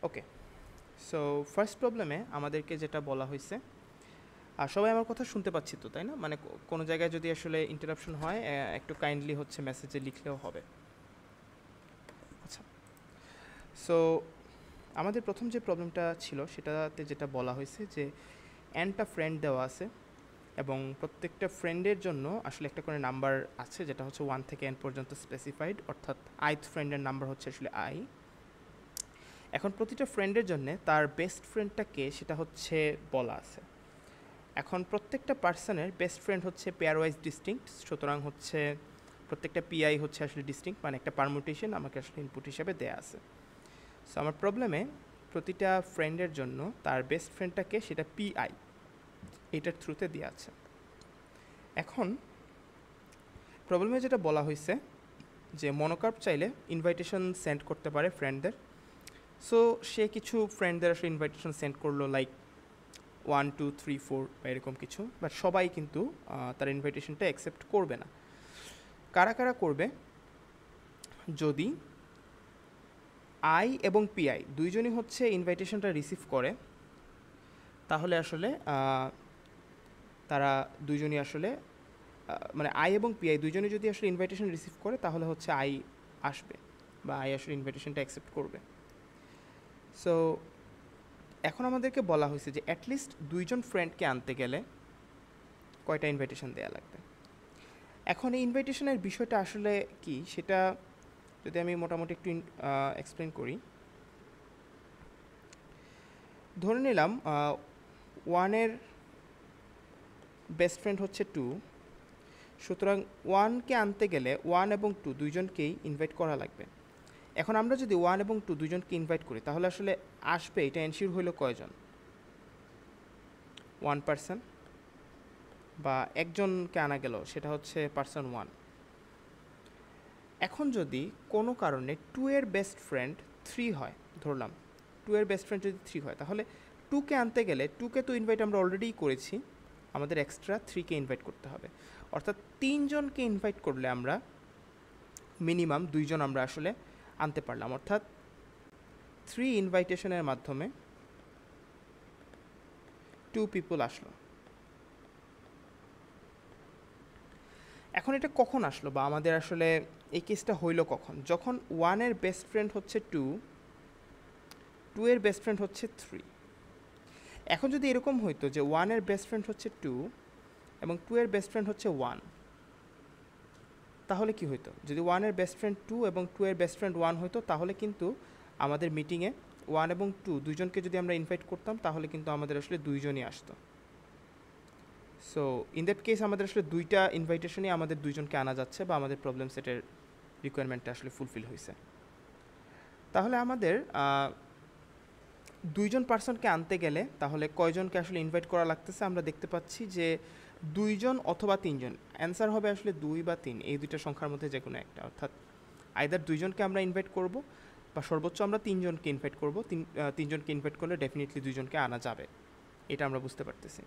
ওকে, so first প্রবলেমে আমাদেরকে যেটা বলা হয়েছে, আর সবাই আমার কথা শুনতে পাচ্ছি তো, তাই না? মানে কোনো জায়গায় যদি আসলে ইন্টারাপশন হয় একটু কাইন্ডলি হচ্ছে মেসেজে লিখলেও হবে। আচ্ছা, সো আমাদের প্রথম যে প্রবলেমটা ছিল সেটাতে যেটা বলা হয়েছে যে এনটা ফ্রেন্ড দেওয়া আছে এবং প্রত্যেকটা ফ্রেন্ডের জন্য আসলে একটা করে নাম্বার আছে যেটা হচ্ছে 1 থেকে n পর্যন্ত স্পেসিফাইড, অর্থাৎ আইথ ফ্রেন্ডের নাম্বার হচ্ছে আসলে আই। এখন প্রতিটা ফ্রেন্ডের জন্য তার বেস্ট ফ্রেন্ডটা কে সেটা হচ্ছে বলা আছে। এখন প্রত্যেকটা পার্সনের বেস্ট ফ্রেন্ড হচ্ছে পেয়ার ওয়াইজ ডিস্টিংক্ট, সুতরাং হচ্ছে প্রত্যেকটা পিআই হচ্ছে আসলে ডিস্টিংক্ট, মানে একটা পারমুটেশন আমাকে আসলে ইনপুট হিসাবে দেয়া আছে। সো আমার প্রবলেমে প্রতিটা ফ্রেন্ডের জন্য তার বেস্ট ফ্রেন্ডটাকে সেটা পিআই এটার থ্রুতে দেওয়া আছে। এখন প্রবলেমে যেটা বলা হয়েছে যে মনোকার্প চাইলে ইনভাইটেশন সেন্ড করতে পারে ফ্রেন্ডদের। সো সে কিছু ফ্রেন্ডদের আসলে ইনভাইটেশন সেন্ড করলো, লাইক 1 2 3 4 বা এরকম কিছু, বাট সবাই কিন্তু তার ইনভাইটেশনটা অ্যাকসেপ্ট করবে না। কারা কারা করবে? যদি আই এবং পিআই দুইজনই হচ্ছে ইনভাইটেশনটা রিসিভ করে, তাহলে আসলে তারা দুইজনই আসলে মানে আই এবং পিআই দুইজনই যদি আসলে ইনভাইটেশন রিসিভ করে তাহলে হচ্ছে আই আসবে বা আই আসলে ইনভাইটেশনটা অ্যাকসেপ্ট করবে। সো এখন আমাদেরকে বলা হয়েছে যে অ্যাটলিস্ট দুইজন ফ্রেন্ডকে আনতে গেলে কয়টা ইনভাইটেশন দেওয়া লাগবে। এখন এই ইনভাইটেশনের বিষয়টা আসলে কি সেটা যদি আমি মোটামুটি একটু এক্সপ্লেন করি। ধরে নিলাম 1-এর বেস্ট ফ্রেন্ড হচ্ছে 2, সুতরাং 1-কে আনতে গেলে 1 এবং 2 দুইজনকেই ইনভাইট করা লাগবে। এখন আমরা যদি 1 এবং 2 দুইজনকে ইনভাইট করি তাহলে আসলে আসবে এটা এনশিওর হইল কয়জন? 1 পার্সন, বা একজনকে আনা গেল সেটা হচ্ছে পার্সন 1। এখন যদি কোনো কারণে 2-এর বেস্ট ফ্রেন্ড 3 হয়, ধরলাম 2-এর বেস্ট ফ্রেন্ড যদি 3 হয়, তাহলে 2-কে আনতে গেলে 2-কে তো ইনভাইট আমরা অলরেডিই করেছি, আমাদের এক্সট্রা 3-কে ইনভাইট করতে হবে। অর্থাৎ 3 জনকে ইনভাইট করলে আমরা মিনিমাম 2 জন আমরা আসলে আনতে পারলাম, অর্থাৎ 3 ইনভাইটেশনের মাধ্যমে 2 পিপল আসলো। এখন এটা কখন আসলো বা আমাদের আসলে এই কেসটা হইল কখন? যখন 1-এর বেস্ট ফ্রেন্ড হচ্ছে 2, 2-এর বেস্ট ফ্রেন্ড হচ্ছে 3। এখন যদি এরকম হইতো যে 1-এর বেস্ট ফ্রেন্ড হচ্ছে 2 এবং 2-এর বেস্ট ফ্রেন্ড হচ্ছে 1, তাহলে কি হইতো? যদি 1-এর বেস্ট ফ্রেন্ড 2 এবং 2-এর বেস্ট ফ্রেন্ড 1 হইতো, তাহলে কিন্তু আমাদের মিটিংয়ে 1 এবং 2 দুইজনকে যদি আমরা ইনভাইট করতাম তাহলে কিন্তু আমাদের আসলে দুইজনই আসতো। সো ইন দ্যাট কেস আমাদের আসলে দুইটা ইনভাইটেশনই আমাদের দুইজনকে আনা যাচ্ছে বা আমাদের প্রবলেম সেটের রিকোয়ারমেন্টটা আসলে ফুলফিল হয়েছে। তাহলে আমাদের দুইজন পার্সনকে আনতে গেলে তাহলে কয়জনকে আসলে ইনভাইট করা লাগতেছে? আমরা দেখতে পাচ্ছি যে 2 জন অথবা 3 জন। অ্যান্সার হবে আসলে 2 বা 3, এই দুইটা সংখ্যার মধ্যে যে কোনো একটা, অর্থাৎ আইদার 2 জনকে আমরা ইনভাইট করব বা সর্বোচ্চ আমরা 3 জনকে ইনভাইট করব। 3 জনকে ইনভাইট করলে ডেফিনেটলি 2 জনকে আনা যাবে, এটা আমরা বুঝতে পারতেছি।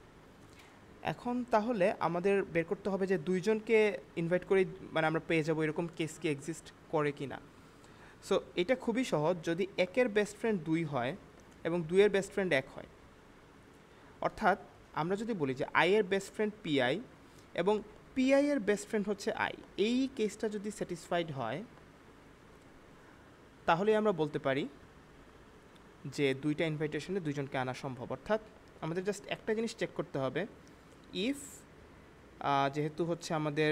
এখন তাহলে আমাদের বের করতে হবে যে 2 জনকে ইনভাইট করেই মানে আমরা পেয়ে যাবো এরকম কেস কি এক্সিস্ট করে কি না। সো এটা খুবই সহজ, যদি 1-এর বেস্ট ফ্রেন্ড 2 হয় এবং 2-এর বেস্ট ফ্রেন্ড 1 হয়, অর্থাৎ আমরা যদি বলি যে আই-এর বেস্ট ফ্রেন্ড পিআই এবং পিআই-এর বেস্ট ফ্রেন্ড হচ্ছে আই, এই কেসটা যদি স্যাটিসফাইড হয় তাহলে আমরা বলতে পারি যে দুইটা ইনভাইটেশনে দুইজনকে আনা সম্ভব। অর্থাৎ আমাদের জাস্ট একটা জিনিস চেক করতে হবে, ইফ যেহেতু হচ্ছে আমাদের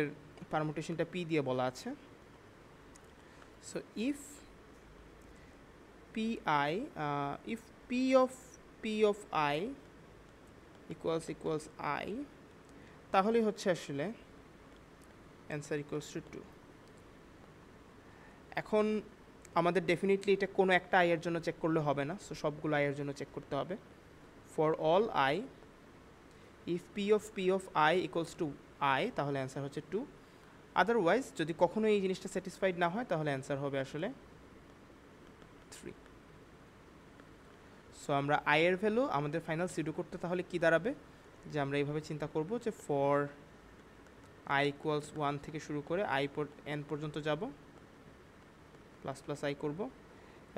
পারমুটেশনটা পি দিয়ে বলা আছে, so if PI if P of I equals I, তাহলেই হচ্ছে আসলে অ্যান্সার ইকুয়ালস টু 2। এখন আমাদের ডেফিনেটলি এটা কোনো একটা আইয়ের জন্য চেক করলে হবে না, সো সবগুলো আইয়ের জন্য চেক করতে হবে। For all I, if P of I equals to I, তাহলে অ্যান্সার হচ্ছে 2। আদারওয়াইজ যদি কখনো এই জিনিসটা স্যাটিসফাইড না হয় তাহলে অ্যান্সার হবে আসলে 3। সো আমরা আইয়ের ভ্যালু আমাদের ফাইনাল সিডু করতে তাহলে কি দাঁড়াবে, যে আমরা এইভাবে চিন্তা করব যে ফর আই ইকুয়ালস 1 থেকে শুরু করে n পর্যন্ত যাব, প্লাস প্লাস আই করব,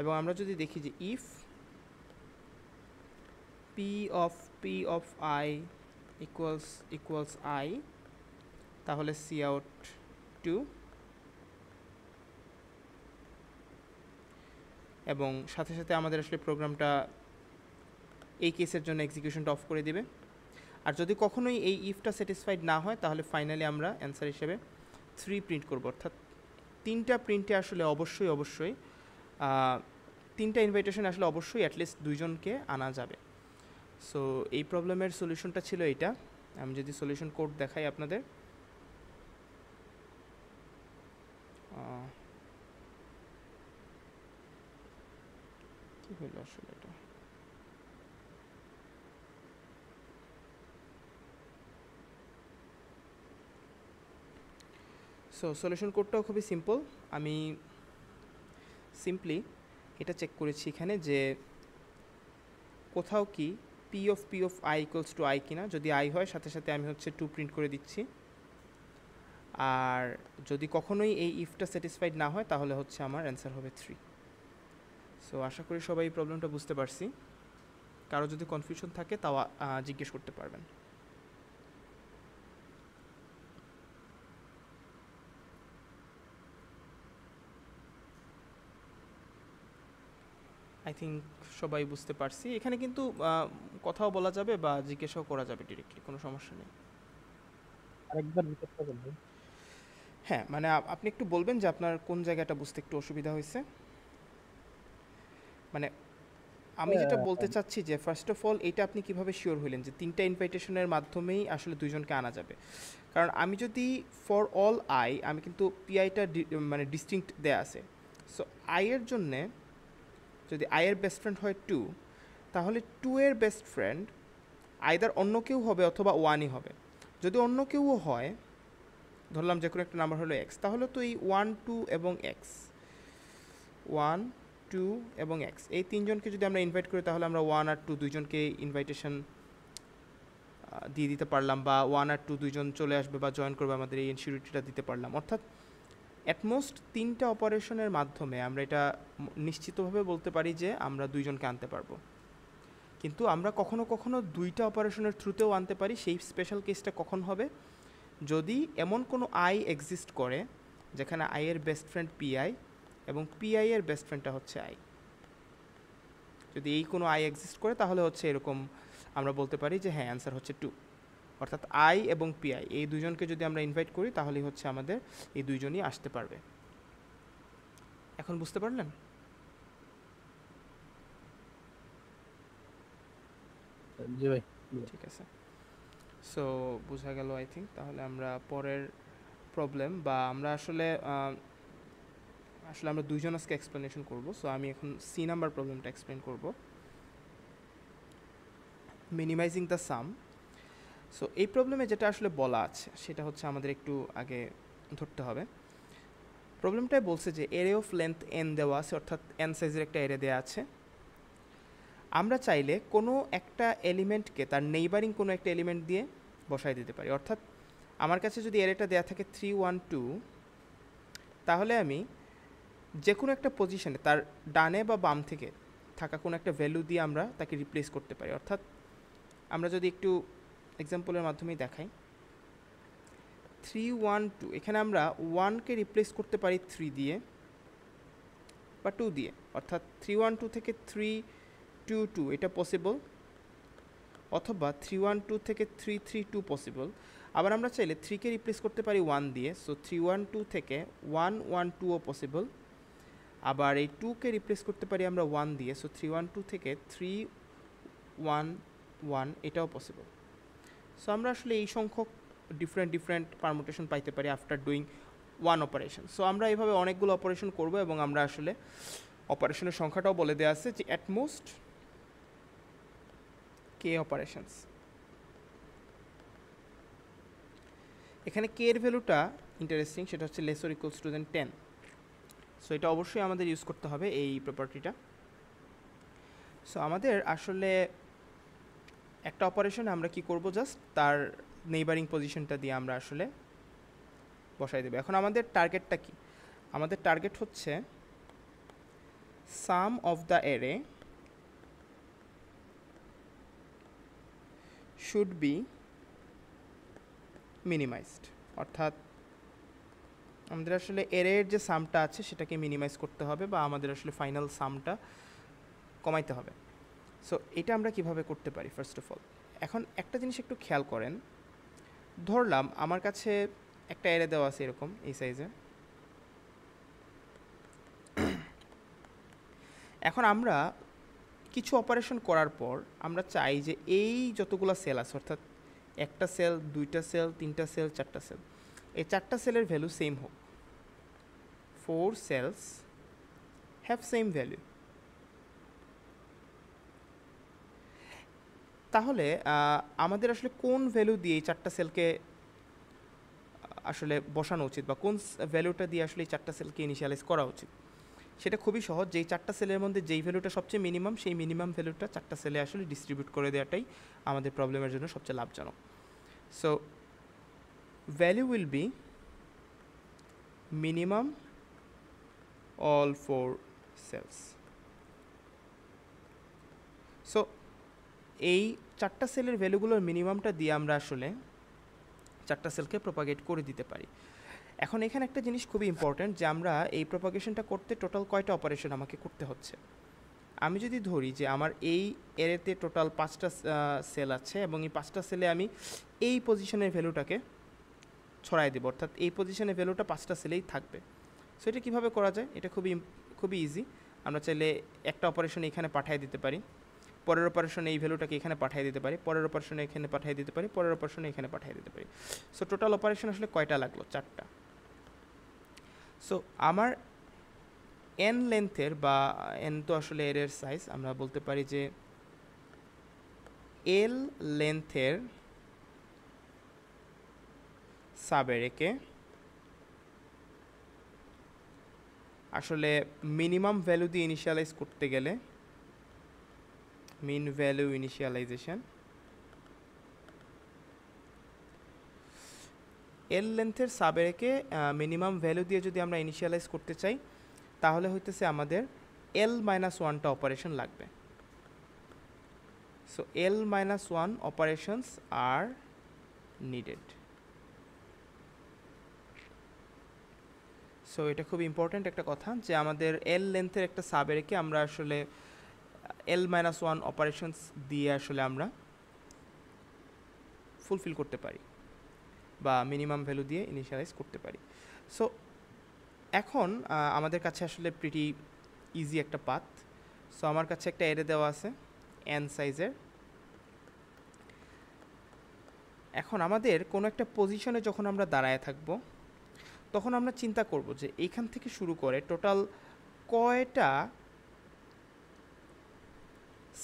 এবং আমরা যদি দেখি যে if p of I equals I, তাহলে cout 2, এবং সাথে সাথে আমাদের আসলে প্রোগ্রামটা এই কেসের জন্য এক্সিকিউশনটা অফ করে দিবে। আর যদি কখনোই এই ইফটা স্যাটিসফাইড না হয় তাহলে ফাইনালি আমরা অ্যান্সার হিসেবে 3 প্রিন্ট করব, অর্থাৎ 3টা প্রিন্টে আসলে অবশ্যই 3টা ইনভাইটেশন আসলে অবশ্যই অ্যাটলিস্ট 2জনকে আনা যাবে। সো এই প্রবলেমের সলিউশনটা ছিল এইটা। আমি যদি সলিউশন কোড দেখাই আপনাদের, কি হইল আসলে এটা, সো সলিউশন কোডটাও খুবই সিম্পল। আমি সিম্পলি এটা চেক করেছি এখানে যে কোথাও কি p of I equals to I কিনা। যদি I হয় সাথে সাথে আমি হচ্ছে 2 প্রিন্ট করে দিচ্ছি। আর যদি কখনোই এই ইফটা স্যাটিসফাইড না হয় তাহলে হচ্ছে আমার অ্যান্সার হবে 3। সো আশা করি সবাই এই প্রবলেমটা বুঝতে পারছি। কারো যদি কনফিউশন থাকে তাও জিজ্ঞেস করতে পারবেন। আই থিঙ্ক সবাই বুঝতে পারছি। এখানে কিন্তু কথাও বলা যাবে বা জিজ্ঞাসাও করা যাবে ডিরেক্টলি, কোনো সমস্যা নেই। আরেকবার রিপিট করবেন ভাই? হ্যাঁ, মানে আপনি একটু বলবেন যে আপনার কোন জায়গাটা বুঝতে একটু অসুবিধা হয়েছে। মানে আমি যেটা বলতে চাচ্ছি যে ফার্স্ট অফ অল এটা আপনি কিভাবে শিওর হইলেন যে 3টা ইনভাইটেশনের মাধ্যমেই আসলে 2জনকে আনা যাবে? কারণ আমি যদি ফর অল আই, আমি কিন্তু পিআইটা মানে ডিস্টিংক্ট দেয়া আছে। সো আই এর জন্যে যদি আই এর বেস্ট ফ্রেন্ড হয় 2, তাহলে 2 এর বেস্ট ফ্রেন্ড আইদার অন্য কেউ হবে অথবা 1ই হবে। যদি অন্য কেউও হয়, ধরলাম যে কোনো একটা নাম্বার হলো x, তাহলে তো এই 1, 2 এবং x, 1, 2 এবং x, এই 3জনকে যদি আমরা ইনভাইট করি তাহলে আমরা 1 আর 2 দুইজনকে ইনভাইটেশন দিয়ে দিতে পারলাম, বা 1 আর 2 দুইজন চলে আসবে বা জয়েন করবে, আমাদের এই ইনসিউরিটিটা দিতে পারলাম। অর্থাৎ অ্যাটমোস্ট 3টা অপারেশনের মাধ্যমে আমরা এটা নিশ্চিতভাবে বলতে পারি যে আমরা 2জনকে আনতে পারবো। কিন্তু আমরা কখনো কখনো 2টা অপারেশনের থ্রুতেও আনতে পারি। সেই স্পেশাল কেসটা কখন হবে? যদি এমন কোনো আই এক্সিস্ট করে যেখানে আই এর বেস্ট ফ্রেন্ড পিআই এবং পিআই এর বেস্ট ফ্রেন্ডটা হচ্ছে আই। যদি এই কোনো আই এক্সিস্ট করে তাহলে হচ্ছে এরকম আমরা বলতে পারি যে হ্যাঁ, অ্যান্সার হচ্ছে 2। অর্থাৎ আই এবং পিআই এই দুজনকে যদি আমরা ইনভাইট করি তাহলেই হচ্ছে আমাদের এই দুইজনই আসতে পারবে। এখন বুঝতে পারলেন? জি ভাই। ঠিক আছে, সো বোঝা গেল আই থিঙ্ক। তাহলে আমরা পরের প্রবলেম, বা আমরা আসলে আমরা 2জন আজকে এক্সপ্লেনেশন করব। সো আমি এখন সি নাম্বার প্রবলেমটা এক্সপ্লেন করব, মিনিমাইজিং দ্য সাম। সো এই প্রবলেমে যেটা আসলে বলা আছে সেটা হচ্ছে আমাদের একটু আগে ধরতে হবে। প্রবলেমটাই বলছে যে এরে অফ লেন্থ এন দেওয়া আছে, অর্থাৎ এন সাইজের একটা এরে দেওয়া আছে। আমরা চাইলে কোনো একটা এলিমেন্টকে তার নেইবারিং কোনো একটা এলিমেন্ট দিয়ে বসায় দিতে পারি। অর্থাৎ আমার কাছে যদি এরেটা দেওয়া থাকে 3, 1, 2, তাহলে আমি যে কোনো একটা পজিশনে তার ডানে বা বাম থেকে থাকা কোনো একটা ভ্যালু দিয়ে আমরা তাকে রিপ্লেস করতে পারি। অর্থাৎ আমরা যদি একটু এক্সাম্পলের মাধ্যমেই দেখাই, 3, 1, 2, এখানে আমরা 1কে রিপ্লেস করতে পারি 3 দিয়ে বা 2 দিয়ে। অর্থাৎ 3, 1, 2 থেকে 3, 2, 2 এটা পসিবল, অথবা 3, 1, 2 থেকে 3, 3, 2 পসিবল। আবার আমরা চাইলে 3কে রিপ্লেস করতে পারি 1 দিয়ে। সো 3, 1, 2 থেকে 1, 1, 2ও পসিবল। আবার এই 2কে রিপ্লেস করতে পারি আমরা 1 দিয়ে। সো 3, 1, 2 থেকে 3, 1, 1 এটাও পসিবল। সো আমরা আসলে এই সংখ্যক ডিফারেন্ট পারমুটেশন পাইতে পারি after doing one operation. So আমরা এইভাবে অনেকগুলো অপারেশন করব, এবং আমরা আসলে অপারেশনের সংখ্যাটাও বলে দেওয়া আছে যে অ্যাটমোস্ট কে অপারেশনস। এখানে কে এর ভ্যালুটা ইন্টারেস্টিং, সেটা হচ্ছে lesser equals to than 10। So এটা অবশ্যই আমাদের ইউজ করতে হবে এই প্রপার্টিটা। সো আমাদের আসলে একটা অপারেশনে আমরা কি করব, জাস্ট তার নেইবারিং পজিশনটা দিয়ে আমরা আসলে বসাই দেব। এখন আমাদের টার্গেটটা কি? আমাদের টার্গেট হচ্ছে সাম অফ দ্য এরে শুড বি মিনিমাইজড, অর্থাৎ আমাদের আসলে এরের যে সামটা আছে সেটাকে মিনিমাইজ করতে হবে বা আমাদের আসলে ফাইনাল সামটা কমাইতে হবে। সো এটা আমরা কিভাবে করতে পারি ফার্স্ট অফ অল, এখন একটা জিনিস একটু খেয়াল করেন, ধরলাম আমার কাছে একটা এরে দেওয়া আছে এরকম এই সাইজে। এখন আমরা কিছু অপারেশন করার পর আমরা চাই যে এই যতগুলো সেল আছে, অর্থাৎ একটা সেল, দুইটা সেল, তিনটা সেল, চারটা সেল, এই চারটা সেলের ভ্যালু সেম হোক। 4 cells have same value. তাহলে আমাদের আসলে কোন ভ্যালু দিয়ে এই চারটা সেলকে আসলে বসানো উচিত বা কোন ভ্যালুটা দিয়ে আসলে এই চারটা সেলকে ইনিশিয়ালাইজ করা উচিত, সেটা খুবই সহজ। যেই চারটা সেলের মধ্যে যেই ভ্যালুটা সবচেয়ে মিনিমাম, সেই মিনিমাম ভ্যালুটা চারটা সেলে আসলে ডিস্ট্রিবিউট করে দেওয়াটাই আমাদের প্রবলেমের জন্য সবচেয়ে লাভজনক। So value will be minimum all 4 cells. So এই চারটা সেলের ভ্যালুগুলোর মিনিমামটা দিয়ে আমরা আসলে চারটা সেলকে প্রপাগেট করে দিতে পারি। এখন এখানে একটা জিনিস খুবই ইম্পর্ট্যান্ট, যে আমরা এই প্রপাগেশনটা করতে টোটাল কয়টা অপারেশন আমাকে করতে হচ্ছে। আমি যদি ধরি যে আমার এই এরেতে টোটাল 5টা সেল আছে এবং এই 5টা সেলে আমি এই পজিশনের ভ্যালুটাকে ছড়াই দেবো, অর্থাৎ এই পজিশনের ভ্যালুটা 5টা সেলেই থাকবে। সো এটা কীভাবে করা যায়, এটা খুবই ইজি। আমরা চাইলে একটা অপারেশন এখানে পাঠিয়ে দিতে পারি, পরের অপারেশনে এই ভ্যালুটাকে এখানে পাঠিয়ে দিতে পারি, পরের অপারেশনে এখানে পাঠিয়ে দিতে পারি, পরের অপারেশনে এখানে পাঠিয়ে দিতে পারি। সো টোটাল অপারেশন আসলে কয়টা লাগলো, 4টা। সো আমার এন লেন্থের বা এন তো আসলে এর সাইজ, আমরা বলতে পারি যে এল লেন্থের সাবএরেকে আসলে মিনিমাম ভ্যালু দিয়ে ইনিশিয়ালাইজ করতে গেলে মিন ভ্যালু ইনিশিয়ালাইজেশন, এল লেন্থের সাবএরেকে মিনিমাম ভ্যালু দিয়ে যদি আমরা ইনিশিয়ালাইজ করতে চাই, তাহলে হইতেছে আমাদের L-1টা অপারেশন লাগবে। So L-1 operations are needed. So এটা খুব ইম্পর্ট্যান্ট একটা কথা, যে আমাদের এল লেন্থের একটা সাবএরেকে আমরা আসলে L-1 অপারেশনস দিয়ে আসলে আমরা ফুলফিল করতে পারি বা মিনিমাম ভ্যালু দিয়ে ইনিশিয়ালাইজ করতে পারি। সো এখন আমাদের কাছে আসলে প্রিটি ইজি একটা পাথ। সো আমার কাছে একটা এরে দেওয়া আছে n সাইজের। এখন আমাদের কোনো একটা পজিশনে যখন আমরা দাঁড়ায় থাকব, তখন আমরা চিন্তা করব যে এইখান থেকে শুরু করে টোটাল কয়টা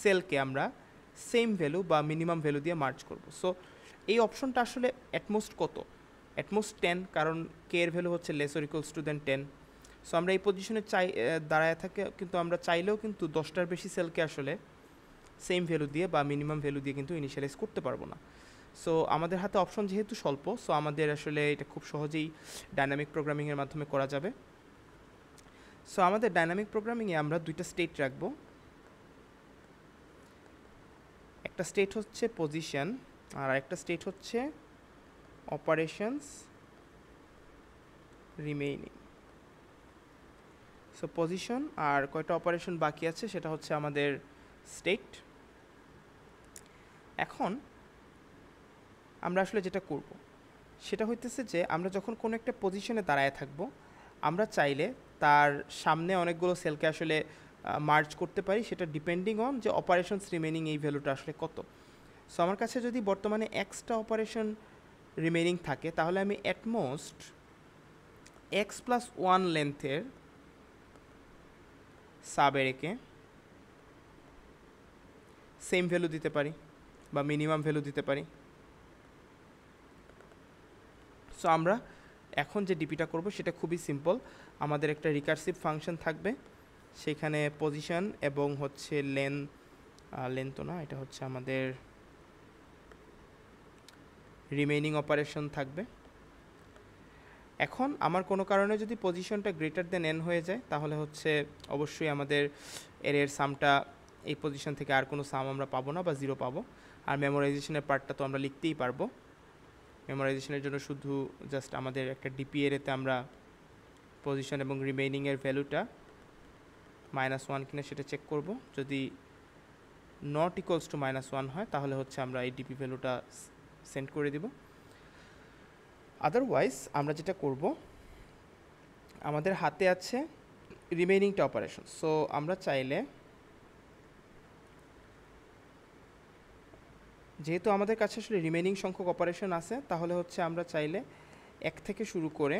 সেলকে আমরা সেম ভ্যালু বা মিনিমাম ভ্যালু দিয়ে মার্জ করব। সো এই অপশনটা আসলে অ্যাটমোস্ট কত, অ্যাটমোস্ট 10, কারণ কে এর ভ্যালু হচ্ছে less or equals to than 10। So আমরা এই পজিশনে দাঁড়ায় থাকে, কিন্তু আমরা চাইলেও কিন্তু 10টার বেশি সেলকে আসলে সেম ভ্যালু দিয়ে বা মিনিমাম ভ্যালু দিয়ে কিন্তু ইনিশিয়ালাইজ করতে পারবো না। সো আমাদের হাতে অপশন যেহেতু স্বল্প, সো আমাদের আসলে এটা খুব সহজেই ডাইনামিক প্রোগ্রামিংয়ের মাধ্যমে করা যাবে। সো আমাদের ডাইনামিক প্রোগ্রামিংয়ে আমরা দুইটা স্টেট রাখবো। একটা স্টেট হচ্ছে পজিশন আর একটা স্টেট হচ্ছে অপারেশনস রিমেইনিং। সো পজিশন আর কয়টা অপারেশন বাকি আছে সেটা হচ্ছে আমাদের স্টেট। এখন আমরা আসলে যেটা করব সেটা হইতেছে যে আমরা যখন কোনো একটা পজিশনে দাঁড়ায় থাকব, আমরা চাইলে তার সামনে অনেকগুলো সেলকে আসলে মার্জ করতে পারি, সেটা ডিপেন্ডিং অন যে অপারেশনস রিমেইনিং এই ভ্যালুটা আসলে কত। সো আমার কাছে যদি বর্তমানে এক্সটা অপারেশন রিমেইনিং থাকে, তাহলে আমি অ্যাটমোস্ট x+1 লেন্থের সাবএরেকে সেম ভ্যালু দিতে পারি বা মিনিমাম ভ্যালু দিতে পারি। সো আমরা এখন যে ডিপিটা করব সেটা খুবই সিম্পল। আমাদের একটা রিকারসিভ ফাংশন থাকবে, সেখানে পজিশন এবং হচ্ছে লেন্থ না, এটা হচ্ছে আমাদের রিমেইনিং অপারেশন থাকবে। এখন আমার কোনো কারণে যদি পজিশনটা গ্রেটার দেন n হয়ে যায়, তাহলে হচ্ছে অবশ্যই আমাদের এর সামটা এই পজিশন থেকে আর কোনো সাম আমরা পাবো না বা 0 পাবো। আর মেমোরাইজেশনের পার্টটা তো আমরা লিখতেই পারবো। মেমোরাইজেশনের জন্য শুধু জাস্ট আমাদের একটা ডিপি এতে আমরা পজিশন এবং রিমেইনিংয়ের ভ্যালুটা -1 কিনা সেটা চেক করব। যদি নট ইকুয়ালস টু -1 হয় তাহলে হচ্ছে আমরা এই ডিপি ভ্যালুটা সেন্ড করে দিব। আদারওয়াইজ আমরা যেটা করব, আমাদের হাতে আছে রিমেইনিংটা অপারেশন। সো আমরা চাইলে, যেহেতু আমাদের কাছে আসলে রিমেইনিং সংখ্যক অপারেশন আছে, তাহলে হচ্ছে আমরা চাইলে 1 থেকে শুরু করে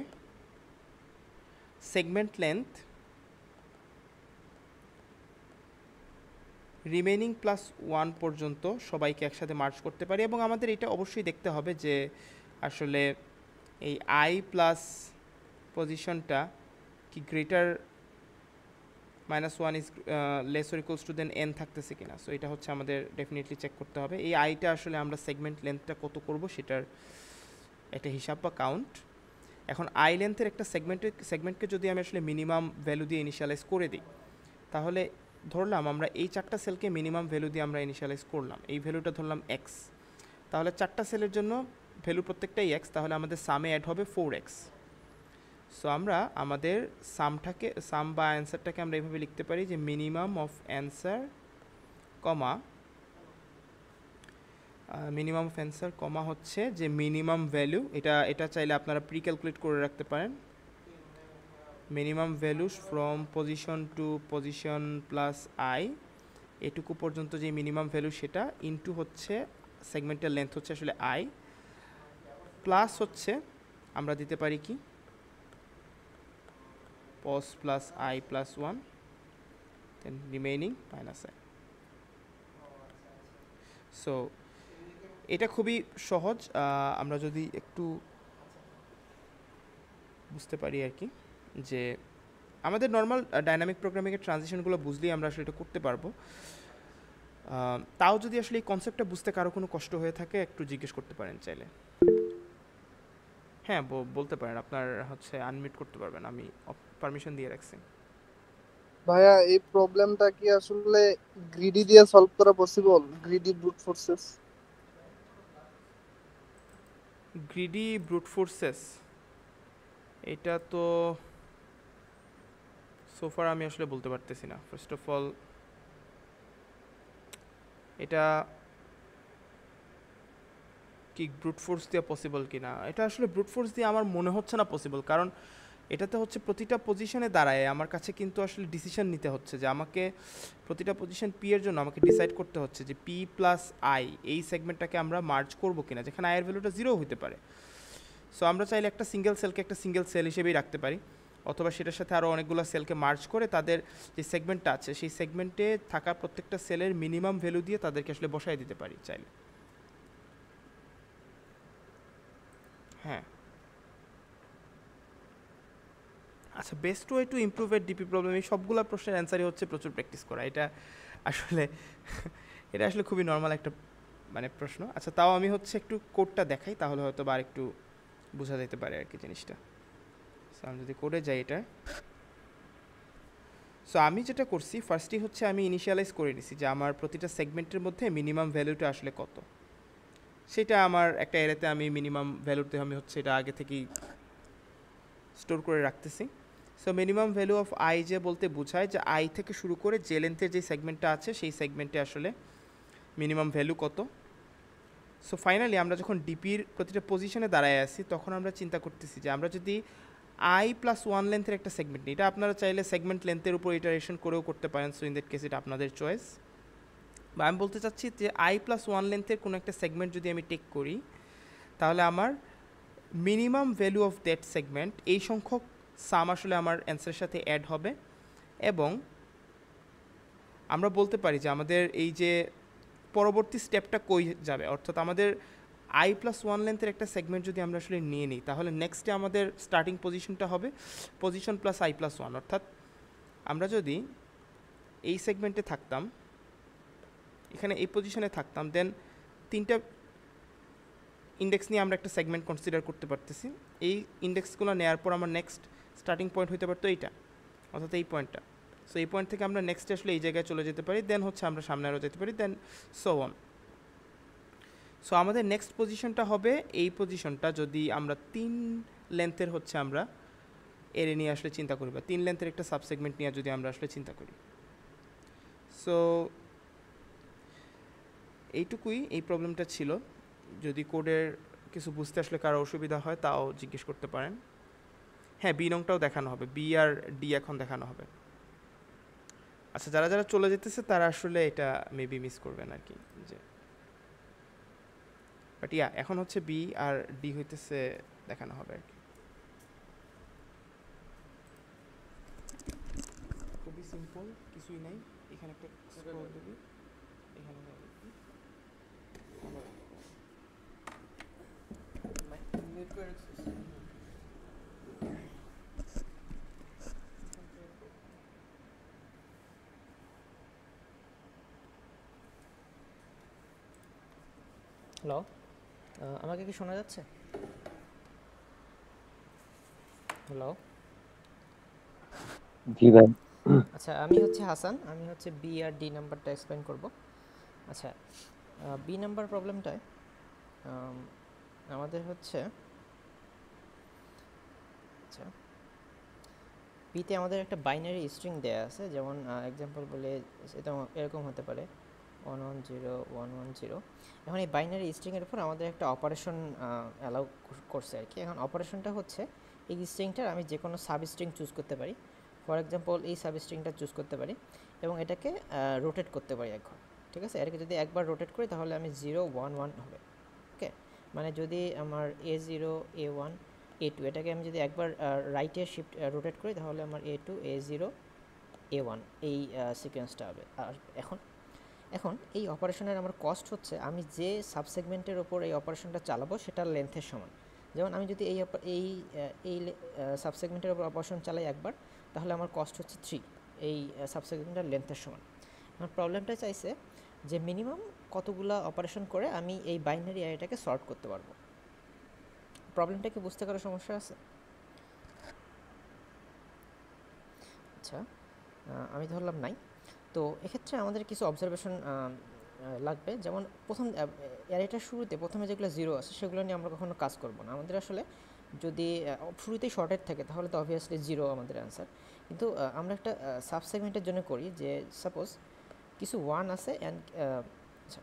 সেগমেন্ট লেন্থ রিমেইনিং +1 পর্যন্ত সবাইকে একসাথে মার্জ করতে পারি। এবং আমাদের এটা অবশ্যই দেখতে হবে যে আসলে এই আই প্লাস পজিশনটা কি greater -1 is less or equals to than n থাকতেছে কিনা। সো এটা হচ্ছে আমাদের ডেফিনেটলি চেক করতে হবে। এই আইটা আসলে আমরা সেগমেন্ট লেন্থটা কত করব সেটার একটা হিসাব বা কাউন্ট। এখন আই লেন্থের একটা সেগমেন্টকে যদি আমি আসলে মিনিমাম ভ্যালু দিয়ে ইনিশিয়ালাইজ করে দিই, তাহলে ধরলাম আমরা এই 4টা সেলকে মিনিমাম ভ্যালু দিয়ে আমরা ইনিশিয়ালাইজ করলাম, এই ভ্যালুটা ধরলাম x, তাহলে 4টা সেলের জন্য ভ্যালু প্রত্যেকটাই x, তাহলে আমাদের সামে অ্যাড হবে 4x। সো আমরা আমাদের সাম বা অ্যান্সারটাকে আমরা এইভাবে লিখতে পারি যে মিনিমাম অফ অ্যান্সার কমা হচ্ছে যে মিনিমাম ভ্যালু, এটা চাইলে আপনারা প্রি ক্যালকুলেট করে রাখতে পারেন। Minimum values from position to position plus I, এটুকু পর্যন্ত যে মিনিমাম ভ্যালু সেটা ইনটু হচ্ছে সেগমেন্টের লেন্থ হচ্ছে আসলে আই, প্লাস হচ্ছে আমরা দিতে পারি কি pos plus I plus 1 then remaining minus I. So এটা খুবই সহজ, আমরা যদি একটু বুঝতে পারি আর কি, যে আমাদের নর্মাল ডাইনামিক প্রোগ্রামিংয়ের ট্রানজিশনগুলো বুঝলেই আমরা আসলে এটা করতে পারবো। তাও যদি আসলে এই কনসেপ্টটা বুঝতে কারো কোনো কষ্ট হয়ে থাকে একটু জিজ্ঞেস করতে পারেন চাইলে। হ্যাঁ বলতে পারেন, আপনার হচ্ছে আনমিউট করতে পারবেন, আমি পারমিশন দিয়ে রাখছি। ভাইয়া এই প্রবলেমটা কি আসলে গ্রিডি দিয়ে সলভ করা possible? Greedy brute forces. Greedy brute forces, এটা তো সোফার আমি আসলে বলতে পারতেছি না। ফার্স্ট অফ অল এটা কি ব্রুট ফোর্স দিয়ে পসিবল কি না, এটা আসলে ব্রুট ফোর্স দিয়ে আমার মনে হচ্ছে না পসিবল। কারণ এটাতে হচ্ছে প্রতিটা পজিশনে দাঁড়ায় আমার কাছে কিন্তু আসলে ডিসিশন নিতে হচ্ছে যে আমাকে প্রতিটা পজিশন পি এর জন্য আমাকে ডিসাইড করতে হচ্ছে যে পি প্লাস আই এই সেগমেন্টটাকে আমরা মার্জ করবো কিনা, যেখানে আয়ের ভ্যালুটা 0 হতে পারে। সো আমরা চাইলে একটা সিঙ্গেল সেলকে একটা সিঙ্গেল সেল হিসেবেই রাখতে পারি, অথবা সেটার সাথে আরও অনেকগুলো সেলকে মার্জ করে তাদের যে সেগমেন্টটা আছে সেই সেগমেন্টে থাকা প্রত্যেকটা সেলের মিনিমাম ভ্যালু দিয়ে তাদেরকে আসলে বসায় দিতে পারি চাইলে। হ্যাঁ আচ্ছা, বেস্ট ওয়ে টু ইমপ্রুভ এর ডিপি প্রবলেম, এই সবগুলো প্রশ্নের অ্যান্সারই হচ্ছে প্রচুর প্র্যাকটিস করা। এটা আসলে খুবই নর্মাল একটা মানে প্রশ্ন। আচ্ছা তাও আমি হচ্ছে একটু কোডটা দেখাই, তাহলে হয়তো বা একটু বোঝা যেতে পারে আর কি জিনিসটা। সো আমি যদি কোডে যাই এটা, সো আমি যেটা করছি ফার্স্টই হচ্ছে আমি ইনিশিয়ালাইজ করে নিছি যে আমার প্রতিটা সেগমেন্টের মধ্যে মিনিমাম ভ্যালুটা আসলে কত, সেটা আমার একটা এরিয়াতে আমি মিনিমাম ভ্যালুতে আমি হচ্ছে এটা আগে থেকেই স্টোর করে রাখতেছি। So minimum value of I যে বলতে বোঝায় যে আই থেকে শুরু করে যে লেন্থের যে সেগমেন্টটা আছে সেই সেগমেন্টে আসলে মিনিমাম ভ্যালু কত। সো ফাইনালি আমরা যখন ডিপির প্রতিটা পজিশনে দাঁড়ায় আসি তখন আমরা চিন্তা করতেছি যে আমরা যদি আই প্লাস 1 লেন্থের একটা সেগমেন্ট নিই, এটা আপনারা চাইলে সেগমেন্ট লেন্থের উপর ইটারেশন করেও করতে পারেন। সো ইন দ্যাট কেস এটা আপনাদের চয়েস। বা আমি বলতে চাচ্ছি যে আই প্লাস 1 লেন্থের কোনো একটা সেগমেন্ট যদি আমি টেক করি, তাহলে আমার minimum value of that segment এই সংখ্যক সাম আসলে আমার অ্যান্সারের সাথে অ্যাড হবে। এবং আমরা বলতে পারি যে আমাদের এই যে পরবর্তী স্টেপটা কই যাবে, অর্থাৎ আমাদের আই প্লাস 1 লেন্থের একটা সেগমেন্ট যদি আমরা আসলে নিয়ে নিই, তাহলে নেক্সটে আমাদের স্টার্টিং পজিশনটা হবে পজিশন প্লাস আই প্লাস 1। অর্থাৎ আমরা যদি এই সেগমেন্টে থাকতাম, এখানে এই পজিশনে থাকতাম, দেন 3টা ইন্ডেক্স নিয়ে আমরা একটা সেগমেন্ট কনসিডার করতে পারতেছি। এই ইন্ডেক্সগুলো নেওয়ার পর আমার নেক্সট স্টার্টিং পয়েন্ট হতে পারতো এইটা, অর্থাৎ এই পয়েন্টটা। সো এই পয়েন্ট থেকে আমরা নেক্সট আসলে এই জায়গায় চলে যেতে পারি, দেন হচ্ছে আমরা সামনে আরও যেতে পারি, দেন সো অন। সো আমাদের নেক্সট পজিশনটা হবে এই পজিশনটা, যদি আমরা 3 লেন্থের হচ্ছে আমরা এরে নিয়ে আসলে চিন্তা করি, বা 3 লেন্থের একটা সাবসেগমেন্ট নিয়ে যদি আমরা আসলে চিন্তা করি। সো এইটুকুই এই প্রবলেমটা ছিল। যদি কোডের কিছু বুঝতে আসলে কারো অসুবিধা হয় তাও জিজ্ঞেস করতে পারেন। হ্যাঁ, বি নংটাও দেখানো হবে, বি আর ডি এখন দেখানো হবে। আচ্ছা, যারা যারা চলে যেতেছে তারা আসলে এটা মেবি মিস করবেন আর কি, যে বাট ইয়া এখন হচ্ছে বি আর ডি হইতেছে দেখানো হবে আর কি। খুবই সিম্পল, কিছুই নাই। এখানে একটা স্ক্রল দিবি, এখানে দেখবি হ্যালো, আমাকে কি শোনা যাচ্ছে? হ্যালো, জি ভাই। আচ্ছা, আমি হচ্ছে হাসান, আমি হচ্ছে বি আর ডি নাম্বারটা এক্সপ্লেন করব। আচ্ছা, বি নাম্বার প্রবলেমটায় আমাদের হচ্ছে, আচ্ছা, বিতে আমাদের একটা বাইনারি স্ট্রিং দেয়া আছে, যেমন এক্সাম্পল বলে এটা এরকম হতে পারে 110 110। এখন এই বাইনারি স্ট্রিংয়ের উপর আমাদের একটা অপারেশন অ্যালাউ করছে আর কি। এখন অপারেশনটা হচ্ছে এই স্ট্রিংটার আমি যে কোনো সাব স্ট্রিং চুজ করতে পারি। ফর এক্সাম্পল এই সাব স্ট্রিংটা চুজ করতে পারি এবং এটাকে রোটেট করতে পারি একবার, ঠিক আছে? এটাকে যদি একবার রোটেট করি তাহলে আমি 0 1 1 হবে। ওকে, মানে যদি আমার A0 A1 A2 এটাকে আমি যদি একবার রাইটে শিফট রোটেট করি তাহলে আমার A2 A0 A1 এই সিকোয়েন্সটা হবে। আর এখন এখন এই অপারেশনের আমার কস্ট হচ্ছে আমি যে সাবসেগমেন্টের ওপর এই অপারেশনটা চালাবো সেটার লেন্থের সমান। যেমন আমি যদি এই সাবসেগমেন্টের ওপর অপারেশন চালাই একবার, তাহলে আমার কস্ট হচ্ছে 3 এই সাবসেগমেন্টের লেন্থের সমান। আমার প্রবলেমটা চাইছে যে মিনিমাম কতগুলা অপারেশন করে আমি এই বাইনারি অ্যারেটাকে সর্ট করতে পারবো। প্রবলেমটা কি বুঝতে কারো সমস্যা আছে? আচ্ছা, আমি ধরলাম নাই। তো এক্ষেত্রে আমাদের কিছু অবজারভেশন লাগবে। যেমন প্রথম অ্যারেটার শুরুতে প্রথমে যেগুলো 0 আছে সেগুলো নিয়ে আমরা কখনো কাজ করব না। আমাদের আসলে যদি শুরুতেই শর্টেড থাকে তাহলে তো অবভিয়াসলি 0 আমাদের অ্যান্সার। কিন্তু আমরা একটা সাবসেগমেন্টের জন্য করি যে সাপোজ কিছু 1 আছে অ্যান্ড আচ্ছা,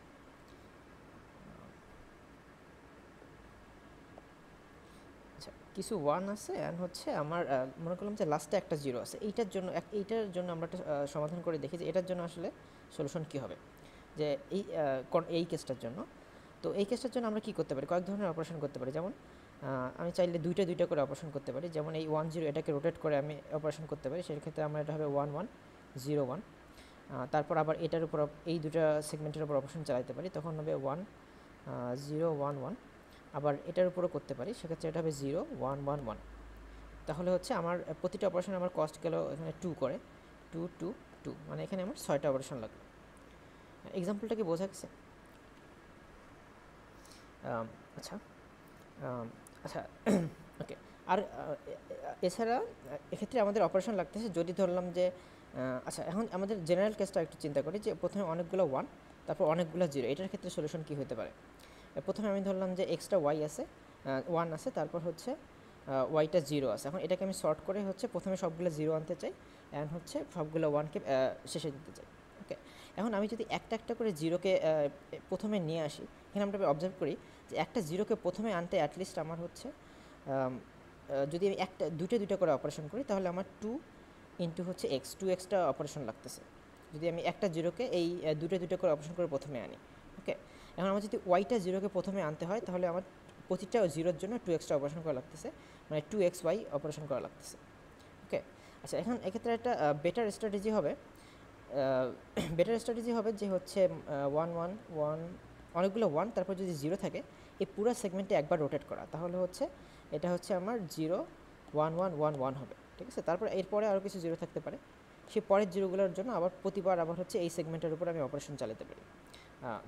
কিছু 1 আছে অ্যান্ড হচ্ছে আমার মনে করলাম যে লাস্টে একটা 0 আছে। এইটার জন্য আমরা একটা সমাধান করে দেখি যে এটার জন্য আসলে সলিউশন কী হবে, যে এই কেসটার জন্য। তো এই কেসটার জন্য আমরা কী করতে পারি, কয়েক ধরনের অপারেশন করতে পারি। যেমন আমি চাইলে দুইটা করে অপারেশন করতে পারি। যেমন এই 1 0 এটাকে রোটেট করে আমি অপারেশন করতে পারি, সেক্ষেত্রে আমার এটা হবে 1 1 0 1। তারপর আবার এটার উপর এই দুটো সেগমেন্টের উপর অপারেশন চালাতে পারি, তখন হবে 1 0 1 1। আবার এটার উপরও করতে পারি, সেক্ষেত্রে এটা হবে 0 1 1 1। তাহলে হচ্ছে আমার প্রতিটা অপারেশন আমার কস্ট গেল এখানে 2 করে 2 2 2, মানে এখানে আমার 6টা অপারেশন লাগবে। এক্সাম্পলটা কি বোঝা গেছে? আচ্ছা আচ্ছা ওকে। আর এছাড়া এক্ষেত্রে আমাদের অপারেশন লাগতেছে যদি ধরলাম যে আচ্ছা, এখন আমাদের জেনারেল কেসটা একটু চিন্তা করি যে প্রথমে অনেকগুলো 1 তারপর অনেকগুলো 0, এটার ক্ষেত্রে সলিউশন কী হতে পারে? প্রথমে আমি ধরলাম যে এক্সট্রা ওয়াই আছে 1 আছে, তারপর হচ্ছে ওয়াইটা 0 আছে। এখন এটাকে আমি সর্ট করে হচ্ছে প্রথমে সবগুলো 0 আনতে চাই অ্যান্ড হচ্ছে সবগুলো 1কে শেষে দিতে চাই। ওকে, এখন আমি যদি একটা একটা করে 0কে প্রথমে নিয়ে আসি, এখানে আমরা অবজার্ভ করি যে একটা 0কে প্রথমে আনতে অ্যাটলিস্ট আমার হচ্ছে যদি আমি দুইটা করে অপারেশন করি তাহলে আমার 2 ইন্টু হচ্ছে এক্স 2xটা অপারেশন লাগতেছে যদি আমি একটা 0কে এই দুটো করে অপারেশন করে প্রথমে আনি। ওকে, এখন আমার যদি ওয়াইটা 0কে প্রথমে আনতে হয় তাহলে আমার প্রতিটা 0-র জন্য 2xটা অপারেশন করা লাগতেছে, মানে 2xy অপারেশন করা লাগতেছে। ওকে, আচ্ছা, এখন এক্ষেত্রে একটা বেটার স্ট্র্যাটেজি হবে যে হচ্ছে 1 1 1 অনেকগুলো 1 তারপর যদি 0 থাকে এই পুরো সেগমেন্টে একবার রোটেট করা, তাহলে হচ্ছে এটা হচ্ছে আমার 0 1 1 1 1 হবে। ঠিক আছে, তারপর এরপরে আরও কিছু 0 থাকতে পারে, সেই পরের 0গুলোর জন্য আবার প্রতিবার আবার হচ্ছে এই সেগমেন্টের উপর আমি অপারেশন চালাতে পারি।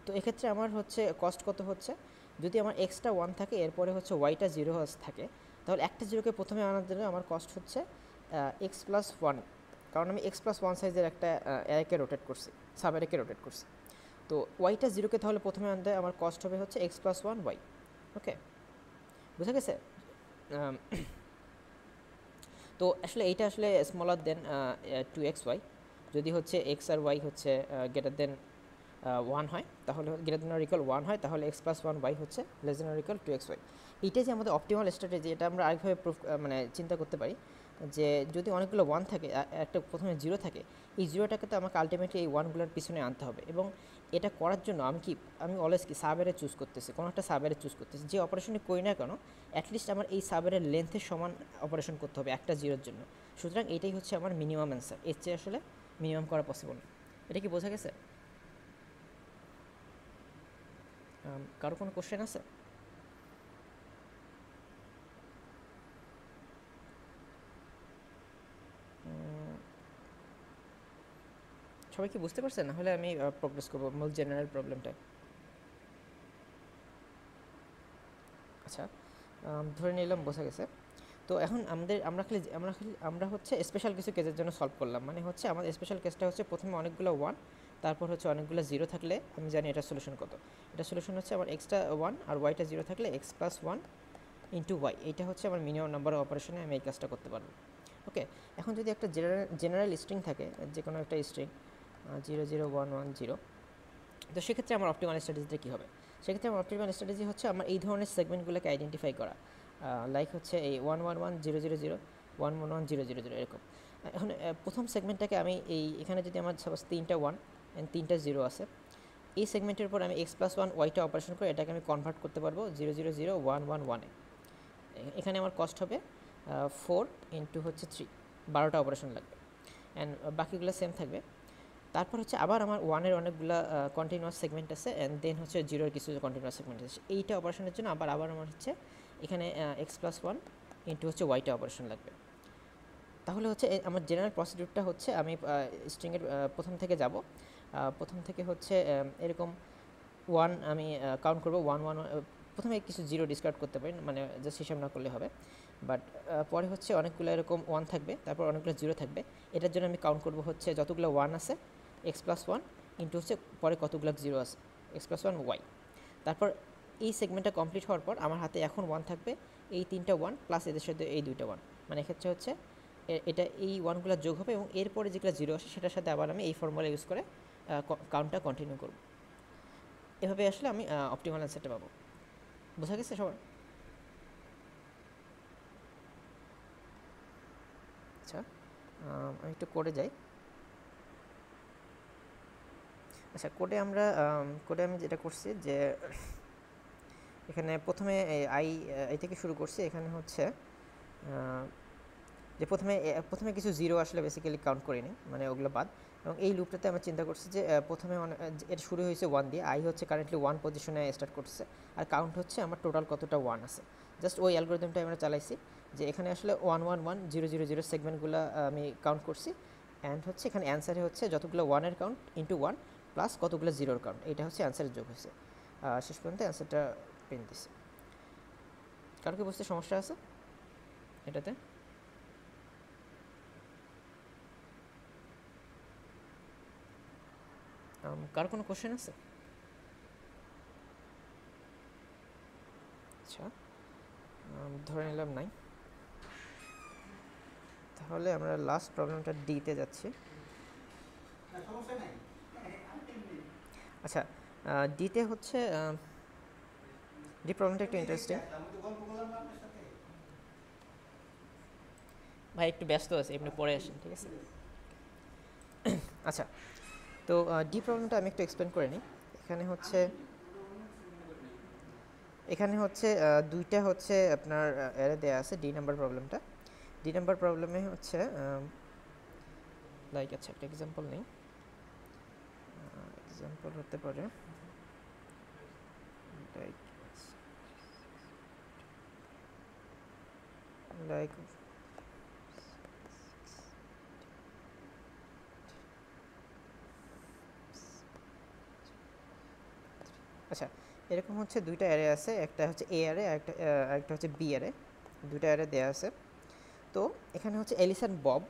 তো এক্ষেত্রে আমার হচ্ছে কস্ট কত হচ্ছে, যদি আমার এক্সটা 1 থাকে এরপরে হচ্ছে ওয়াইটা 0 থাকে, তাহলে একটা 0কে প্রথমে আনার জন্য আমার কস্ট হচ্ছে এক্স প্লাস 1, কারণ আমি এক্স প্লাস 1 সাইজের একটা অ্যারেকে রোটেট করছি, সাব অ্যারেকে রোটেট করছি। তো ওয়াইটা জিরোকে তাহলে প্রথমে আনতে আমার কস্ট হবে হচ্ছে এক্স প্লাস ওয়ান ওয়াই। ওকে, বুঝা গেছে? তো আসলে এইটা আসলে স্মলার দেন 2xy, যদি হচ্ছে এক্স আর ওয়াই হচ্ছে গ্রেটার দেন 1 হয়, তাহলে গ্রেটার দেন অর ইকুয়াল 1 হয়, তাহলে এক্স প্লাস ওয়ান ওয়াই হচ্ছে less than or equal 2xy। এইটাই যে আমাদের অপটিমাল স্ট্র্যাটেজি, এটা আমরা আরেকভাবে প্রুফ মানে চিন্তা করতে পারি যে যদি অনেকগুলো 1 থাকে, একটা প্রথমে 0 থাকে, এই 0টাকে তো আমাকে আলটিমেটলি এই 1গুলোর পিছনে আনতে হবে। এবং এটা করার জন্য আমি অলওয়েজ কি সাবেরে চুজ করতেছি, কোনো একটা সাবেরে চুজ করতেছি। যে অপারেশনই করি না কেন, অ্যাটলিস্ট আমার এই সাবেরের লেন্থের সমান অপারেশন করতে হবে একটা 0-এর জন্য। সুতরাং এইটাই হচ্ছে আমার মিনিমাম অ্যান্সার, এর চেয়ে আসলে মিনিমাম করা পসিবল না। এটা কি বোঝা গেছে? কারো কোনো কোশ্চেন আছে? সবাই কি বুঝতে পারছেন? না হলে আমি প্রোগ্রেস করবো মূল জেনারেল প্রবলেমটা। আচ্ছা, ধরে নিলাম বোঝা গেছে। তো এখন আমরা হচ্ছে স্পেশাল কিছু কেসের জন্য সলভ করলাম। মানে হচ্ছে আমাদের স্পেশাল কেসটা হচ্ছে প্রথমে অনেকগুলো 1, তারপর হচ্ছে অনেকগুলো 0 থাকলে আমি জানি এটা সলিউশন কত। এটা সলিউশন হচ্ছে আমার এক্সটা 1 আর ওয়াইটা 0 থাকলে এক্স প্লাস 1 ইন্টু ওয়াই। এইটা হচ্ছে আমার মিনিমাম নাম্বার অফ অপারেশনে আমি এই কাজটা করতে পারবো। ওকে, এখন যদি একটা জেনারেল স্ট্রিং থাকে, যে কোনো একটা স্ট্রিং 00110, তো সেক্ষেত্রে আমার অপটিমাল স্ট্র্যাটেজিটা কী হবে? সেক্ষেত্রে আমার অপটিমাল স্ট্র্যাটেজি হচ্ছে আমার এই ধরনের সেগমেন্টগুলোকে আইডেন্টিফাই করা, লাইক হচ্ছে এই 111 000 111 000 এরকম। এখন প্রথম সেগমেন্টটাকে আমি এখানে যদি আমার সাপোজ 3টা 1 অ্যান্ড 3টা 0 আছে, এই সেগমেন্টের উপর আমি এক্স প্লাস ওয়ান ওয়াইটা অপারেশন করে এটাকে আমি কনভার্ট করতে পারবো 0000111-এ। এখানে আমার কস্ট হবে 4 ইন্টু হচ্ছে 3, 12টা অপারেশন লাগবে, অ্যান্ড বাকিগুলো সেম থাকবে। তারপর হচ্ছে আবার আমার 1-এর অনেকগুলো কন্টিনিউয়াস সেগমেন্ট আছে, অ্যান্ড দেন হচ্ছে 0-এর কিছু কন্টিনিউয়াস সেগমেন্ট আছে। এইটা অপারেশনের জন্য আবার আমার হচ্ছে এখানে এক্স প্লাস ওয়ান ইন্টু হচ্ছে ওয়াইটা অপারেশন লাগবে। তাহলে হচ্ছে আমার জেনারেল প্রসিডিউরটা হচ্ছে আমি স্ট্রিংয়ের প্রথম থেকে যাব, প্রথম থেকে হচ্ছে এরকম 1 আমি কাউন্ট করবো 1 প্রথমে কিছু 0 ডিসকার্ড করতে পারি, মানে জাস্ট হিসাব না করলে হবে। বাট পরে হচ্ছে অনেকগুলো এরকম 1 থাকবে, তারপর অনেকগুলো 0 থাকবে। এটার জন্য আমি কাউন্ট করবো হচ্ছে যতগুলো 1 আছে এক্স প্লাস ওয়ান ইন্টু হচ্ছে পরে কতগুলো 0 আছে এক্স প্লাস ওয়ান ওয়াই। তারপর এই সেগমেন্টটা কমপ্লিট হওয়ার পর আমার হাতে এখন 1 থাকবে, এই 3টা 1 প্লাস এদের সাথে এই 2টা 1, মানে এক্ষেত্রে হচ্ছে এটা এই 1গুলো যোগ হবে, এবং এরপরে যেগুলো 0 আসে সেটার সাথে আবার আমি এই ফর্মুলা ইউজ করে কাউন্টটা কন্টিনিউ করব। এভাবে আসলে আমি অপটিমাল অ্যান্সারটা পাবো। বোঝা গেছে সবার? আচ্ছা, আমি একটু কোডে যাই। আচ্ছা, কোডে আমি যেটা করছি যে এখানে প্রথমে আই থেকে শুরু করছি। এখানে হচ্ছে যে প্রথমে কিছু 0 আসলে বেসিক্যালি কাউন্ট করিনি, মানে ওগুলো বাদ। এবং এই লুপটাতে আমি চিন্তা করছি যে প্রথমে এর শুরু হয়েছে 1 দিয়ে, আই হচ্ছে কারেন্টলি 1 পজিশনে স্টার্ট করছে, আর কাউন্ট হচ্ছে আমার টোটাল কতটা 1 আছে। জাস্ট ওই অ্যালগোরিদমটা আমরা চালাইছি যে এখানে আসলে 111 000 সেগমেন্টগুলো আমি কাউন্ট করছি, অ্যান্ড হচ্ছে এখানে অ্যান্সারে হচ্ছে যতগুলো 1-এর কাউন্ট ইন্টু 1 প্লাস কতগুলো 0-এর কাউন্ট, এটা হচ্ছে অ্যান্সারের যোগ হয়েছে। শেষ পর্যন্ত অ্যান্সারটা প্রিন্ট দিছে। কারো কি বুঝতে সমস্যা আছে এটাতে? কার কোনো কোশ্চেন আছে? আচ্ছা, ধরে নিলাম নাই। তাহলে আমরা লাস্ট প্রবলেমটা ডিতে যাচ্ছি। আচ্ছা, ডিতে হচ্ছে ডি প্রবলেমটা একটু ইন্টারেস্টিং। ভাই একটু ব্যস্ত আছে, আপনি পরে আসেন, ঠিক আছে? আচ্ছা, তো ডি প্রবলেমটা আমি একটু এক্সপ্লেন করে নিই। এখানে হচ্ছে দুইটা হচ্ছে আপনার অ্যারে দেয়া আছে ডি নাম্বার প্রবলেমটা। ডি নাম্বার প্রবলেমে হচ্ছে লাইক, আচ্ছা একটা এক্সাম্পল নেই। এক্সাম্পল হতে পারে লাইক আচ্ছা, এরকম হচ্ছে দুইটা অ্যারে আছে, একটা হচ্ছে এ অ্যারে, একটা হচ্ছে বি অ্যারে, দুইটা অ্যারে দেয়া আছে। তো এখানে হচ্ছে এলিস অ্যান্ড বব,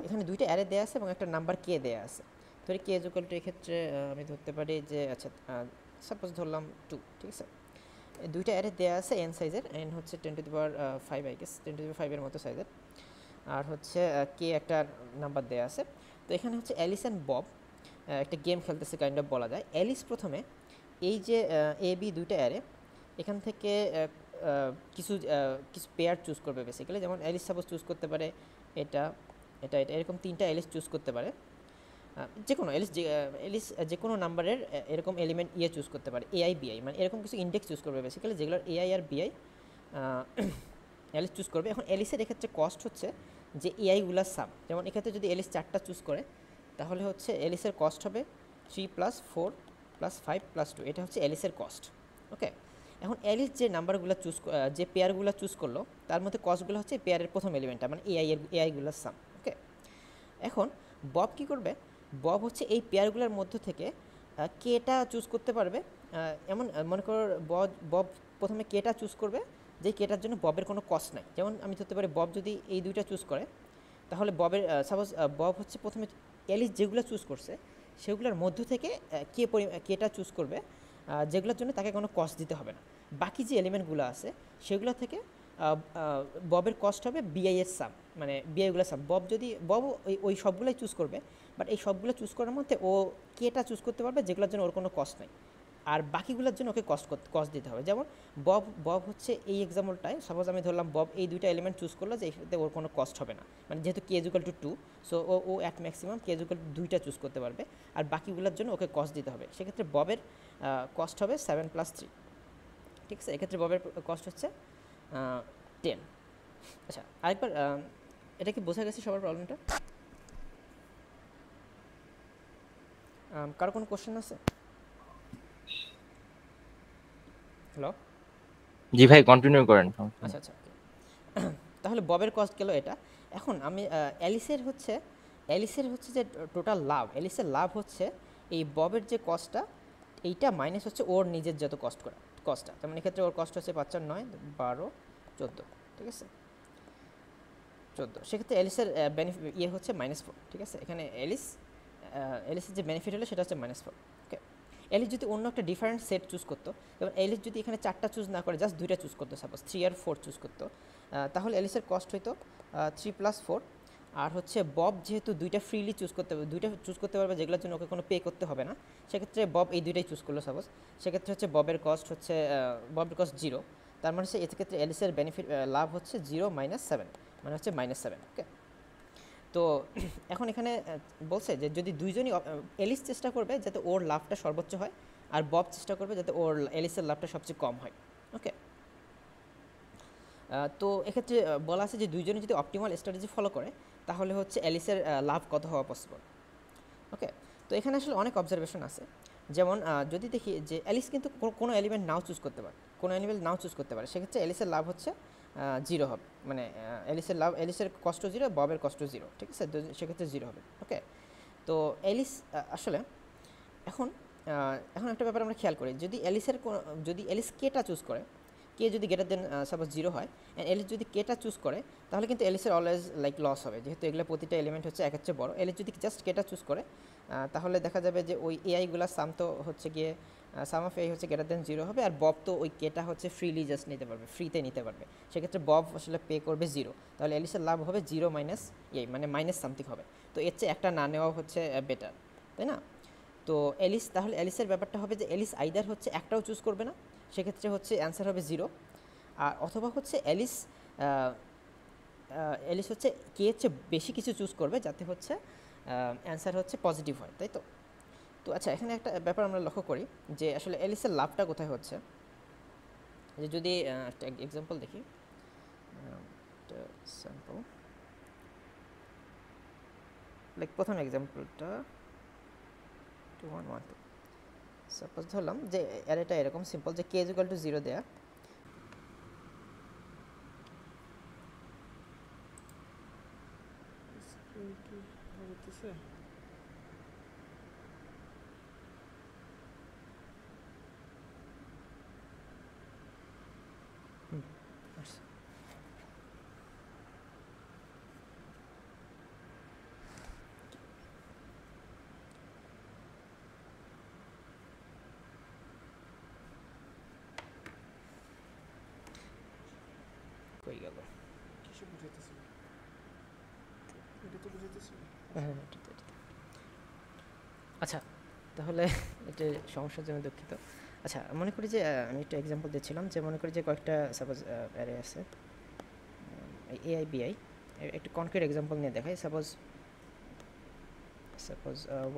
এখানে দুইটা অ্যারে দেয়া আছে এবং একটা নাম্বার কে দেয়া আছে। ধরি কে ইজ ইকুয়াল টু এক্ষেত্রে আমি ধরতে পারি যে আচ্ছা সাপোজ ধরলাম 2, ঠিক আছে। এই দুইটা অ্যারে দেওয়া আছে n সাইজের, n হচ্ছে 10⁵ আই গেস 10⁵ এর মতো সাইজের, আর হচ্ছে কে একটা নাম্বার দেওয়া আছে। তো এখানে হচ্ছে অ্যালিস অ্যান্ড বব একটা গেম খেলতেছে কাইন্ড অফ বলা যায়। অ্যালিস প্রথমে এই যে এ বি দুইটা অ্যারে এখান থেকে কিছু কিছু পেয়ার চুজ করবে বেসিক্যালি। যেমন অ্যালিস সাপোজ চুজ করতে পারে এটা এটা এটা এরকম তিনটা অ্যালিস চুজ করতে পারে, যে কোনো এলিস যে কোনো নাম্বারের এরকম এলিমেন্ট চুজ করতে পারে, এআই বিআই মানে এরকম কিছু ইন্ডেক্স চুজ করবে বেসিক্যালি, যেগুলোর এআই আর বিআই এলিস চুজ করবে। এখন এলিসের এক্ষেত্রে কস্ট হচ্ছে যে এআইগুলার সাম। যেমন এক্ষেত্রে যদি এলিস 4টা চুজ করে তাহলে হচ্ছে এলিসের কস্ট হবে 3 + 4 + 5 + 2, এটা হচ্ছে এলিসের কস্ট। ওকে, এখন এলিস যে নাম্বারগুলো যে পেয়ারগুলো চুজ করলো তার মধ্যে কস্টগুলো হচ্ছে পেয়ারের প্রথম এলিমেন্টটা মানে এআইগুলোর সাম। ওকে, এখন বব কী করবে, বব হচ্ছে এই পেয়ারগুলোর মধ্য থেকে কেটা চুজ করতে পারবে। এমন মনে করো বব প্রথমে কেটা চুজ করবে যে কেটার জন্য ববের কোনো কস্ট নাই। যেমন আমি ধরতে পারি বব যদি এই দুইটা চুজ করে তাহলে ববের সাপোজ বব হচ্ছে প্রথমে এলিস যেগুলো চুজ করছে সেগুলোর মধ্য থেকে কেটা চুজ করবে যেগুলোর জন্য তাকে কোনো কস্ট দিতে হবে না। বাকি যে এলিমেন্টগুলো আছে সেগুলো থেকে ববের কস্ট হবে বিআই এর সাম, মানে বিআইগুলোর সাম। বব ওই সবগুলোই চুজ করবে, বাট এই সবগুলো চুজ করার মধ্যে ও কেটা চুজ করতে পারবে যেগুলোর জন্য ওর কোনো কস্ট নেই, আর বাকিগুলোর জন্য ওকে কস্ট দিতে হবে। যেমন বব হচ্ছে এই এক্সাম্পলটায় সাপোজ আমি ধরলাম বব এই দুইটা এলিমেন্ট চুজ করলো যে এটাতে ওর কোনো কস্ট হবে না, মানে যেহেতু K is equal to 2, so ও at maximum K is equal to 2টা চুজ করতে পারবে, আর বাকিগুলোর জন্য ওকে কস্ট দিতে হবে। সেক্ষেত্রে ববের কস্ট হবে 7 + 3, ঠিক আছে। এক্ষেত্রে ববের কস্ট হচ্ছে 10। আচ্ছা, আরেকবার এটা কি বোঝা গেছে সবার প্রবলেমটা? কারো কোনো কোশ্চেন আছে? হ্যালো, জি ভাই, কন্টিনিউ করেন। আচ্ছা আচ্ছা, তাহলে ববের কস্ট গেল এটা। এখন আমি অ্যালিসের হচ্ছে যে টোটাল লাভ, অ্যালিসের লাভ হচ্ছে এই ববের যে কস্টটা এইটা মাইনাস হচ্ছে ওর নিজের যত কস্টটা। যেমন এক্ষেত্রে ওর কস্ট হচ্ছে 5 × 9 = 12 14, ঠিক আছে 14। সেক্ষেত্রে অ্যালিসের হচ্ছে -4, ঠিক আছে। এখানে অ্যালিসের যে বেনিফিট হলো সেটা হচ্ছে -4। ওকে, অ্যালিস যদি অন্য একটা ডিফারেন্ট সেট চুজ করতো, যেমন অ্যালিস যদি এখানে 4টা চুজ না করে জাস্ট 2টা চুজ করতো, সাপোজ 3 আর 4 চুজ করতো, তাহলে অ্যালিসের কস্ট হইতো 3 + 4। আর হচ্ছে বব যেহেতু 2টা ফ্রিলি চুজ করতে পারবে যেগুলোর জন্য ওকে কোনো পে করতে হবে না, সেক্ষেত্রে বব এই 2টাই চুজ করলো সাপোজ, সেক্ষেত্রে হচ্ছে ববের কস্ট 0। তার মানে হচ্ছে এক্ষেত্রে অ্যালিসের লাভ হচ্ছে 0 - 7, মানে হচ্ছে -7। ওকে, তো এখন এখানে বলছে যে যদি দুইজনই এলিস চেষ্টা করবে যাতে ওর লাভটা সর্বোচ্চ হয়, আর বব চেষ্টা করবে যাতে ওর এলিসের লাভটা সবচেয়ে কম হয়। ওকে, তো এক্ষেত্রে বলা আছে যে দুইজনে যদি অপটিমাল স্ট্র্যাটেজি ফলো করে তাহলে হচ্ছে এলিসের লাভ কত হওয়া পসিবল। ওকে, তো এখানে আসলে অনেক অবজারভেশন আছে। যেমন যদি দেখি যে এলিস কিন্তু কোনো এলিমেন্ট নাও চুজ করতে পারে, সেক্ষেত্রে এলিসের লাভ হচ্ছে 0 হবে, মানে এলিসের কষ্ট 0, ববের কষ্ট 0, ঠিক আছে, সেক্ষেত্রে 0 হবে। ওকে, তো এলিস আসলে এখন একটা ব্যাপার আমরা খেয়াল করি, যদি এলিস কেটা চুজ করে, কে যদি গ্রেটার দেন সাপোজ 0 হয়, অ্যান্ড এলিস যদি কেটা চুজ করে তাহলে কিন্তু এলিসের অলওয়েজ লস হবে, যেহেতু এগুলো প্রতিটা এলিমেন্ট হচ্ছে একের চেয়ে বড়। এলিস যদি জাস্ট কেটা চুজ করে তাহলে দেখা যাবে যে ওই এআইগুলোর সাম তো হচ্ছে গিয়ে সাম অফ এআই হচ্ছে গ্রেটার দেন 0 হবে, আর বব তো ওই কেটা হচ্ছে ফ্রিলি জাস্ট নিতে পারবে, ফ্রিতে নিতে পারবে, সেক্ষেত্রে বব আসলে পে করবে 0, তাহলে এলিসের লাভ হবে 0 - এআই, মানে মাইনাস সামথিং হবে। তো এর চেয়ে একটা না নেওয়া হচ্ছে বেটার, তাই না? তো তাহলে এলিসের ব্যাপারটা হবে যে এলিস আইদার হচ্ছে একটাও চুজ করবে না, সেক্ষেত্রে হচ্ছে অ্যান্সার হবে 0, আর অথবা হচ্ছে এলিস হচ্ছে কে হচ্ছে বেশি কিছু চুজ করবে যাতে হচ্ছে অ্যান্সার হচ্ছে পজিটিভ হয়, তাই তো? তো আচ্ছা, এখানে একটা ব্যাপার আমরা লক্ষ্য করি যে আসলে এলিসের লাভটা কোথায় হচ্ছে, যে যদি একটা এক্সাম্পল দেখি, স্যাম্পল প্রথম এক্সাম্পলটা 2112, সাপোজ ধরলাম যে অ্যারেটা এরকম সিম্পল যে কে ইজ ইকুয়াল টু 0 দেয়া, কই গেল? কিসে বুঝাইতেছিল? এটা তো বুঝাইতেছিল। হ্যাঁ, এটা। আচ্ছা, তাহলে এটা সমস্যার জন্য দুঃখিত। আচ্ছা, মনে করি যে আমি একটা এক্সাম্পল দিচ্ছিলাম যে মনে করি যে কয়েকটা সাপোজ অ্যারে আছে এআই বিআই, একটা কনক্রিট এক্সাম্পল নিয়ে দেখাই। সাপোজ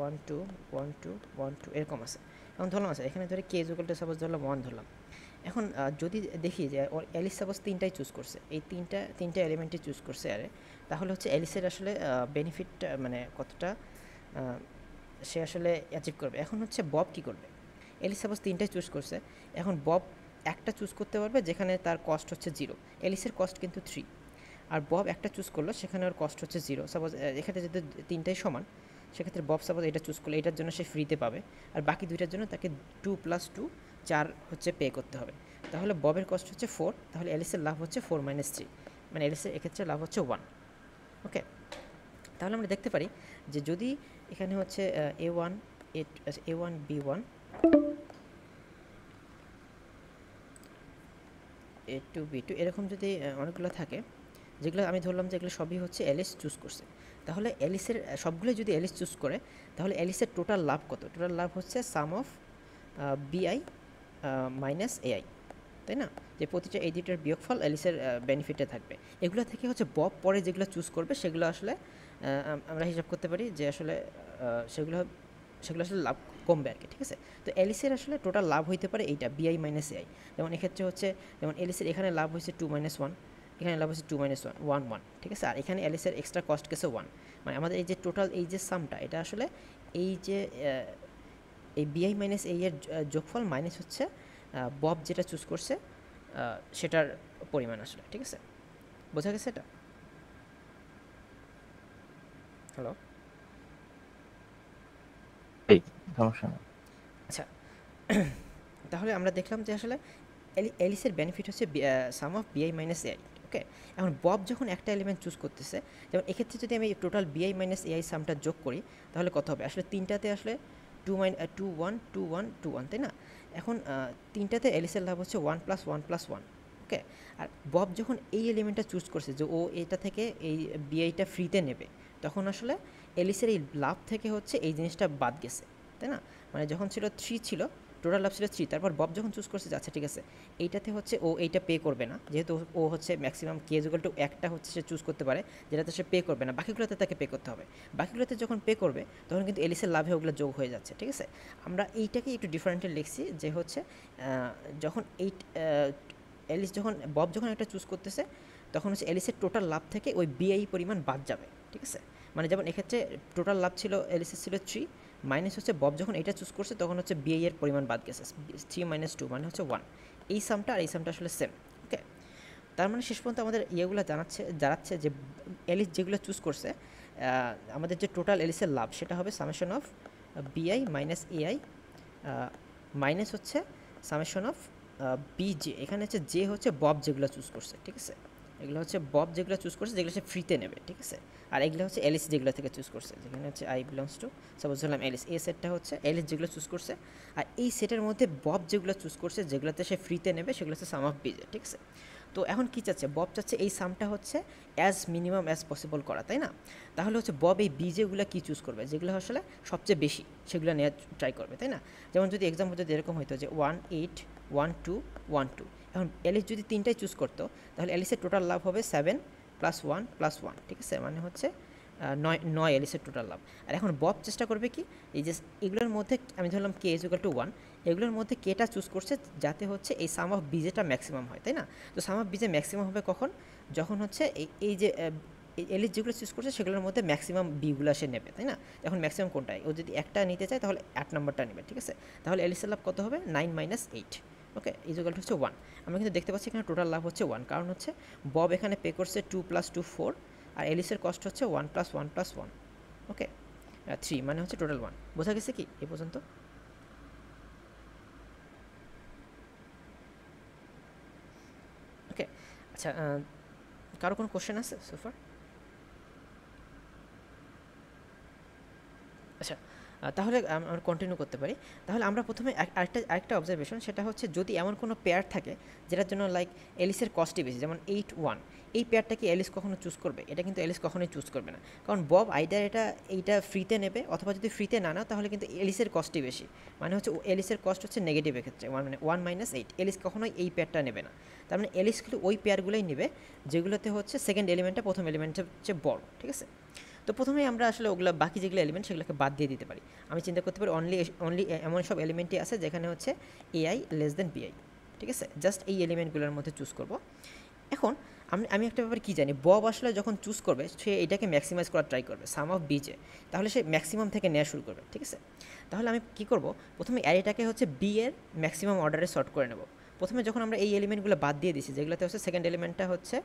1 2 1 2 1 2 এরকম আছে। এখন ধরলাম আছে এখানে ধরে কে ইকুয়াল টু সাপোজ ধরলাম 1 ধরলাম। এখন যদি দেখি যে ওর অ্যালিস সাপোজ তিনটাই চুজ করছে, এই তিনটা এলিমেন্টই চুজ করছে আরে, তাহলে হচ্ছে অ্যালিসের আসলে বেনিফিটটা মানে কতটা সে আসলে অ্যাচিভ করবে। এখন হচ্ছে বব কি করবে? এলিস সাপোজ তিনটাই চুজ করছে, এখন বব একটা চুজ করতে পারবে যেখানে তার কস্ট হচ্ছে 0, এলিসের কস্ট কিন্তু 3। আর বব একটা চুজ করলো সেখানে ওর কস্ট হচ্ছে 0। সাপোজ এক্ষেত্রে যদি তিনটাই সমান, সেক্ষেত্রে বব সাপোজ এটা চুজ করলে এটার জন্য সে ফ্রিতে পাবে, আর বাকি দুইটার জন্য তাকে 2 + 2 4 হচ্ছে পে করতে হবে। তাহলে ববের কস্ট হচ্ছে 4, তাহলে এলিসের লাভ হচ্ছে 4 - 3, মানে এলিসের এক্ষেত্রে লাভ হচ্ছে 1। ওকে, তাহলে আমরা দেখতে পারি যে যদি এখানে হচ্ছে A1 B1 A2 B2 এরকম যদি অনেকগুলো থাকে, যেগুলো আমি ধরলাম যে এগুলো সবই হচ্ছে এলিস চুজ করছে, তাহলে এলিসের সবগুলোই যদি এলিস চুজ করে তাহলে এলিসের টোটাল লাভ কত? টোটাল লাভ হচ্ছে সাম অফ বিআই মাইনাস এআই, তাই না? যে প্রতিটা এই দুইটার বিয়োগফল এলিসের বেনিফিটে থাকবে। এগুলো থেকে হচ্ছে বব পরে যেগুলো চুজ করবে সেগুলো আসলে আমরা হিসাব করতে পারি যে আসলে সেগুলো আসলে লাভ কমবে আর কি, ঠিক আছে? তো এলিসের আসলে টোটাল লাভ হইতে পারে এইটা বিআই মাইনাস এআই। যেমন এক্ষেত্রে হচ্ছে যেমন এলিসের এখানে লাভ হয়েছে 2 - 1, এখানে লাভ হচ্ছে 2 - 1 1, ঠিক আছে? আর এখানে এলিসের এক্সট্রা কস্ট গেছে 1, মানে আমাদের এই যে টোটাল এই যে সামটা এটা আসলে এই যে এই বিআই মাইনাস এই এর যোগফল মাইনাস হচ্ছে বব যেটা চুজ করছে সেটার পরিমাণ আসলে, ঠিক আছে? বোঝা গেছে এটা? হ্যালো, এই সমস্যা নেই। আচ্ছা, তাহলে আমরা দেখলাম যে আসলে এলিসের বেনিফিট হচ্ছে সাম অফ বিআই মাইনাস এআই। ওকে, এখন বব যখন একটা এলিমেন্ট চুজ করতেছে, যেমন এক্ষেত্রে যদি আমি টোটাল বিআই মাইনাস এআই সামটা যোগ করি তাহলে কত হবে? আসলে তিনটাতে আসলে 2 1 2 1 2 1, তাই না? এখন তিনটাতে এলিসের লাভ হচ্ছে 1 + 1 + 1। ওকে, আর বব যখন এই এলিমেন্টটা চুজ করছে যে ও এটা থেকে এই বিআইটা ফ্রিতে নেবে, তখন আসলে এলিসের এই লাভ থেকে হচ্ছে এই জিনিসটা বাদ গেছে, তাই না? মানে যখন ছিল 3 ছিল, টোটাল লাভ ছিল 3, তারপর বব যখন চুজ করছে যে আচ্ছা ঠিক আছে এইটাতে হচ্ছে ও এইটা পে করবে না, যেহেতু ও হচ্ছে ম্যাক্সিমাম কে ইকুয়াল টু একটা হচ্ছে সে চুজ করতে পারে যেটাতে সে পে করবে না, বাকিগুলোতে তাকে পে করতে হবে। বাকিগুলোতে যখন পে করবে তখন কিন্তু এলিসের লাভে ওগুলো যোগ হয়ে যাচ্ছে, ঠিক আছে? আমরা এইটাকে একটু ডিফারেন্টলি লিখছি যে হচ্ছে যখন এই এলিস যখন বব যখন একটা চুজ করতেছে তখন হচ্ছে এলিসের টোটাল লাভ থেকে ওই বিআই পরিমাণ বাদ যাবে, ঠিক আছে? মানে যেমন এক্ষেত্রে টোটাল লাভ ছিল এলিসের ছিল 3, মাইনাস হচ্ছে বব যখন এটা চুজ করছে তখন হচ্ছে বিআই এর পরিমাণ বাদ গেছে, 3 - 2 মানে হচ্ছে 1। এই সামটা আর এই সামটা আসলে সেম। ওকে, তার মানে শেষ পর্যন্ত আমাদের ইয়েগুলো জানাচ্ছে যে এলিস যেগুলো চুজ করছে আমাদের যে টোটাল এলিসের লাভ সেটা হবে সামেশন অফ বিআই মাইনাস এআই মাইনাস হচ্ছে সামেশন অফ বিজে। এখানে হচ্ছে যে হচ্ছে বব যেগুলো চুজ করছে, ঠিক আছে? এগুলো হচ্ছে বব যেগুলো চুজ করছে যেগুলো সে ফ্রিতে নেবে, ঠিক আছে? আর এগুলো হচ্ছে এলিস যেগুলো থেকে চুজ করছে, যেখানে হচ্ছে আই বিলংস টু সাপোজ ধরলাম এলিস, এই সেটটা হচ্ছে এলিস যেগুলো চুজ করছে, আর এই সেটের মধ্যে বব যেগুলো চুজ করছে যেগুলোতে সে ফ্রিতে নেবে সেগুলো হচ্ছে সাম অফ বিজে, ঠিক আছে? তো এখন কী চাচ্ছে? বব চাচ্ছে এই সামটা হচ্ছে অ্যাজ মিনিমাম অ্যাজ পসিবল করা, তাই না? তাহলে হচ্ছে বব এই বিজেগুলো কী চুজ করবে? যেগুলো আসলে সবচেয়ে বেশি সেগুলো নেওয়ার ট্রাই করবে, তাই না? যেমন যদি এক্সাম্পল যদি এরকম হতো যে 1 8 1 2 1 2, এখন এলিস যদি তিনটাই চুজ করতো তাহলে এলিসের টোটাল লাভ হবে 7 + 1 + 1, ঠিক আছে? মানে হচ্ছে 9 এলিসের টোটাল লাভ। আর এখন বব চেষ্টা করবে কি এই যে এগুলোর মধ্যে আমি ধরলাম কে ইকুয়াল টু 1, এগুলোর মধ্যে কেটা চুজ করছে যাতে হচ্ছে এই সাম অফ বিজেটা ম্যাক্সিমাম হয়, তাই না? তো সাম অফ বিজে ম্যাক্সিমাম হবে কখন? যখন হচ্ছে এই যে এলিস যেগুলো চুজ করছে সেগুলোর মধ্যে ম্যাক্সিমাম বিগুলো সে নেবে, তাই না? এখন ম্যাক্সিমাম কোনটাই ও যদি একটা নিতে চায় তাহলে 8 নম্বরটা নেবে, ঠিক আছে? তাহলে এলিসের লাভ কত হবে? 9 - 8। ওকে, ইকুয়াল টু হচ্ছে 1। আমরা কিন্তু দেখতে পাচ্ছি এখানে টোটাল লাভ হচ্ছে 1, কারণ হচ্ছে বব এখানে পে করছে 2 + 2 4, আর এলিসের কস্ট হচ্ছে 1 + 1 + 1। ওকে, 3 মানে হচ্ছে টোটাল 1। বোঝা গেছে কি এই পর্যন্ত? ওকে, আচ্ছা, কারো কোনো কোশ্চেন আছে সোফার? আচ্ছা, তাহলে আমরা কন্টিনিউ করতে পারি। তাহলে আমরা প্রথমে আরেকটা অবজারভেশন, সেটা হচ্ছে যদি এমন কোনো পেয়ার থাকে যেটার জন্য লাইক এলিসের কস্টই বেশি, যেমন 8-1, এই পেয়ারটা কি এলিস কখনো চুজ করবে? এটা কিন্তু এলিস কখনোই চুজ করবে না, কারণ বব আইদার এইটা ফ্রিতে নেবে, অথবা যদি ফ্রিতে না নাও তাহলে কিন্তু এলিসের কস্টই বেশি, মানে হচ্ছে এলিসের কস্ট হচ্ছে নেগেটিভের ক্ষেত্রে 1 - 8, এলিস কখনোই এই পেয়ারটা নেবে না। তার মানে এলিস কিন্তু ওই পেয়ারগুলোই নেবে যেগুলোতে হচ্ছে সেকেন্ড এলিমেন্টটা প্রথম এলিমেন্টের চেয়ে বড়, ঠিক আছে? তো প্রথমেই আমরা আসলে ওগুলো বাকি যেগুলো এলিমেন্ট সেগুলোকে বাদ দিয়ে দিতে পারি। আমি চিন্তা করতে পারি অনলি এমন সব এলিমেন্টই আছে যেখানে হচ্ছে এআই লেস দেন বিআই, ঠিক আছে? জাস্ট এই এলিমেন্টগুলোর মধ্যে চুজ করব। এখন আমি একটা ব্যাপারে কী জানি, বব আসলে যখন চুজ করবে সে এটাকে ম্যাক্সিমাইজ করার ট্রাই করবে সাম অফ বিজে, তাহলে সে ম্যাক্সিমাম থেকে নেওয়া শুরু করবে, ঠিক আছে? তাহলে আমি কী করব, প্রথমে অ্যারেটাকে হচ্ছে বি এর ম্যাক্সিমাম অর্ডারে সর্ট করে নেব। প্রথমে যখন আমরা এই এলিমেন্টগুলো বাদ দিয়ে দিছি, যেগুলোতে হচ্ছে সেকেন্ড এলিমেন্টটা হচ্ছে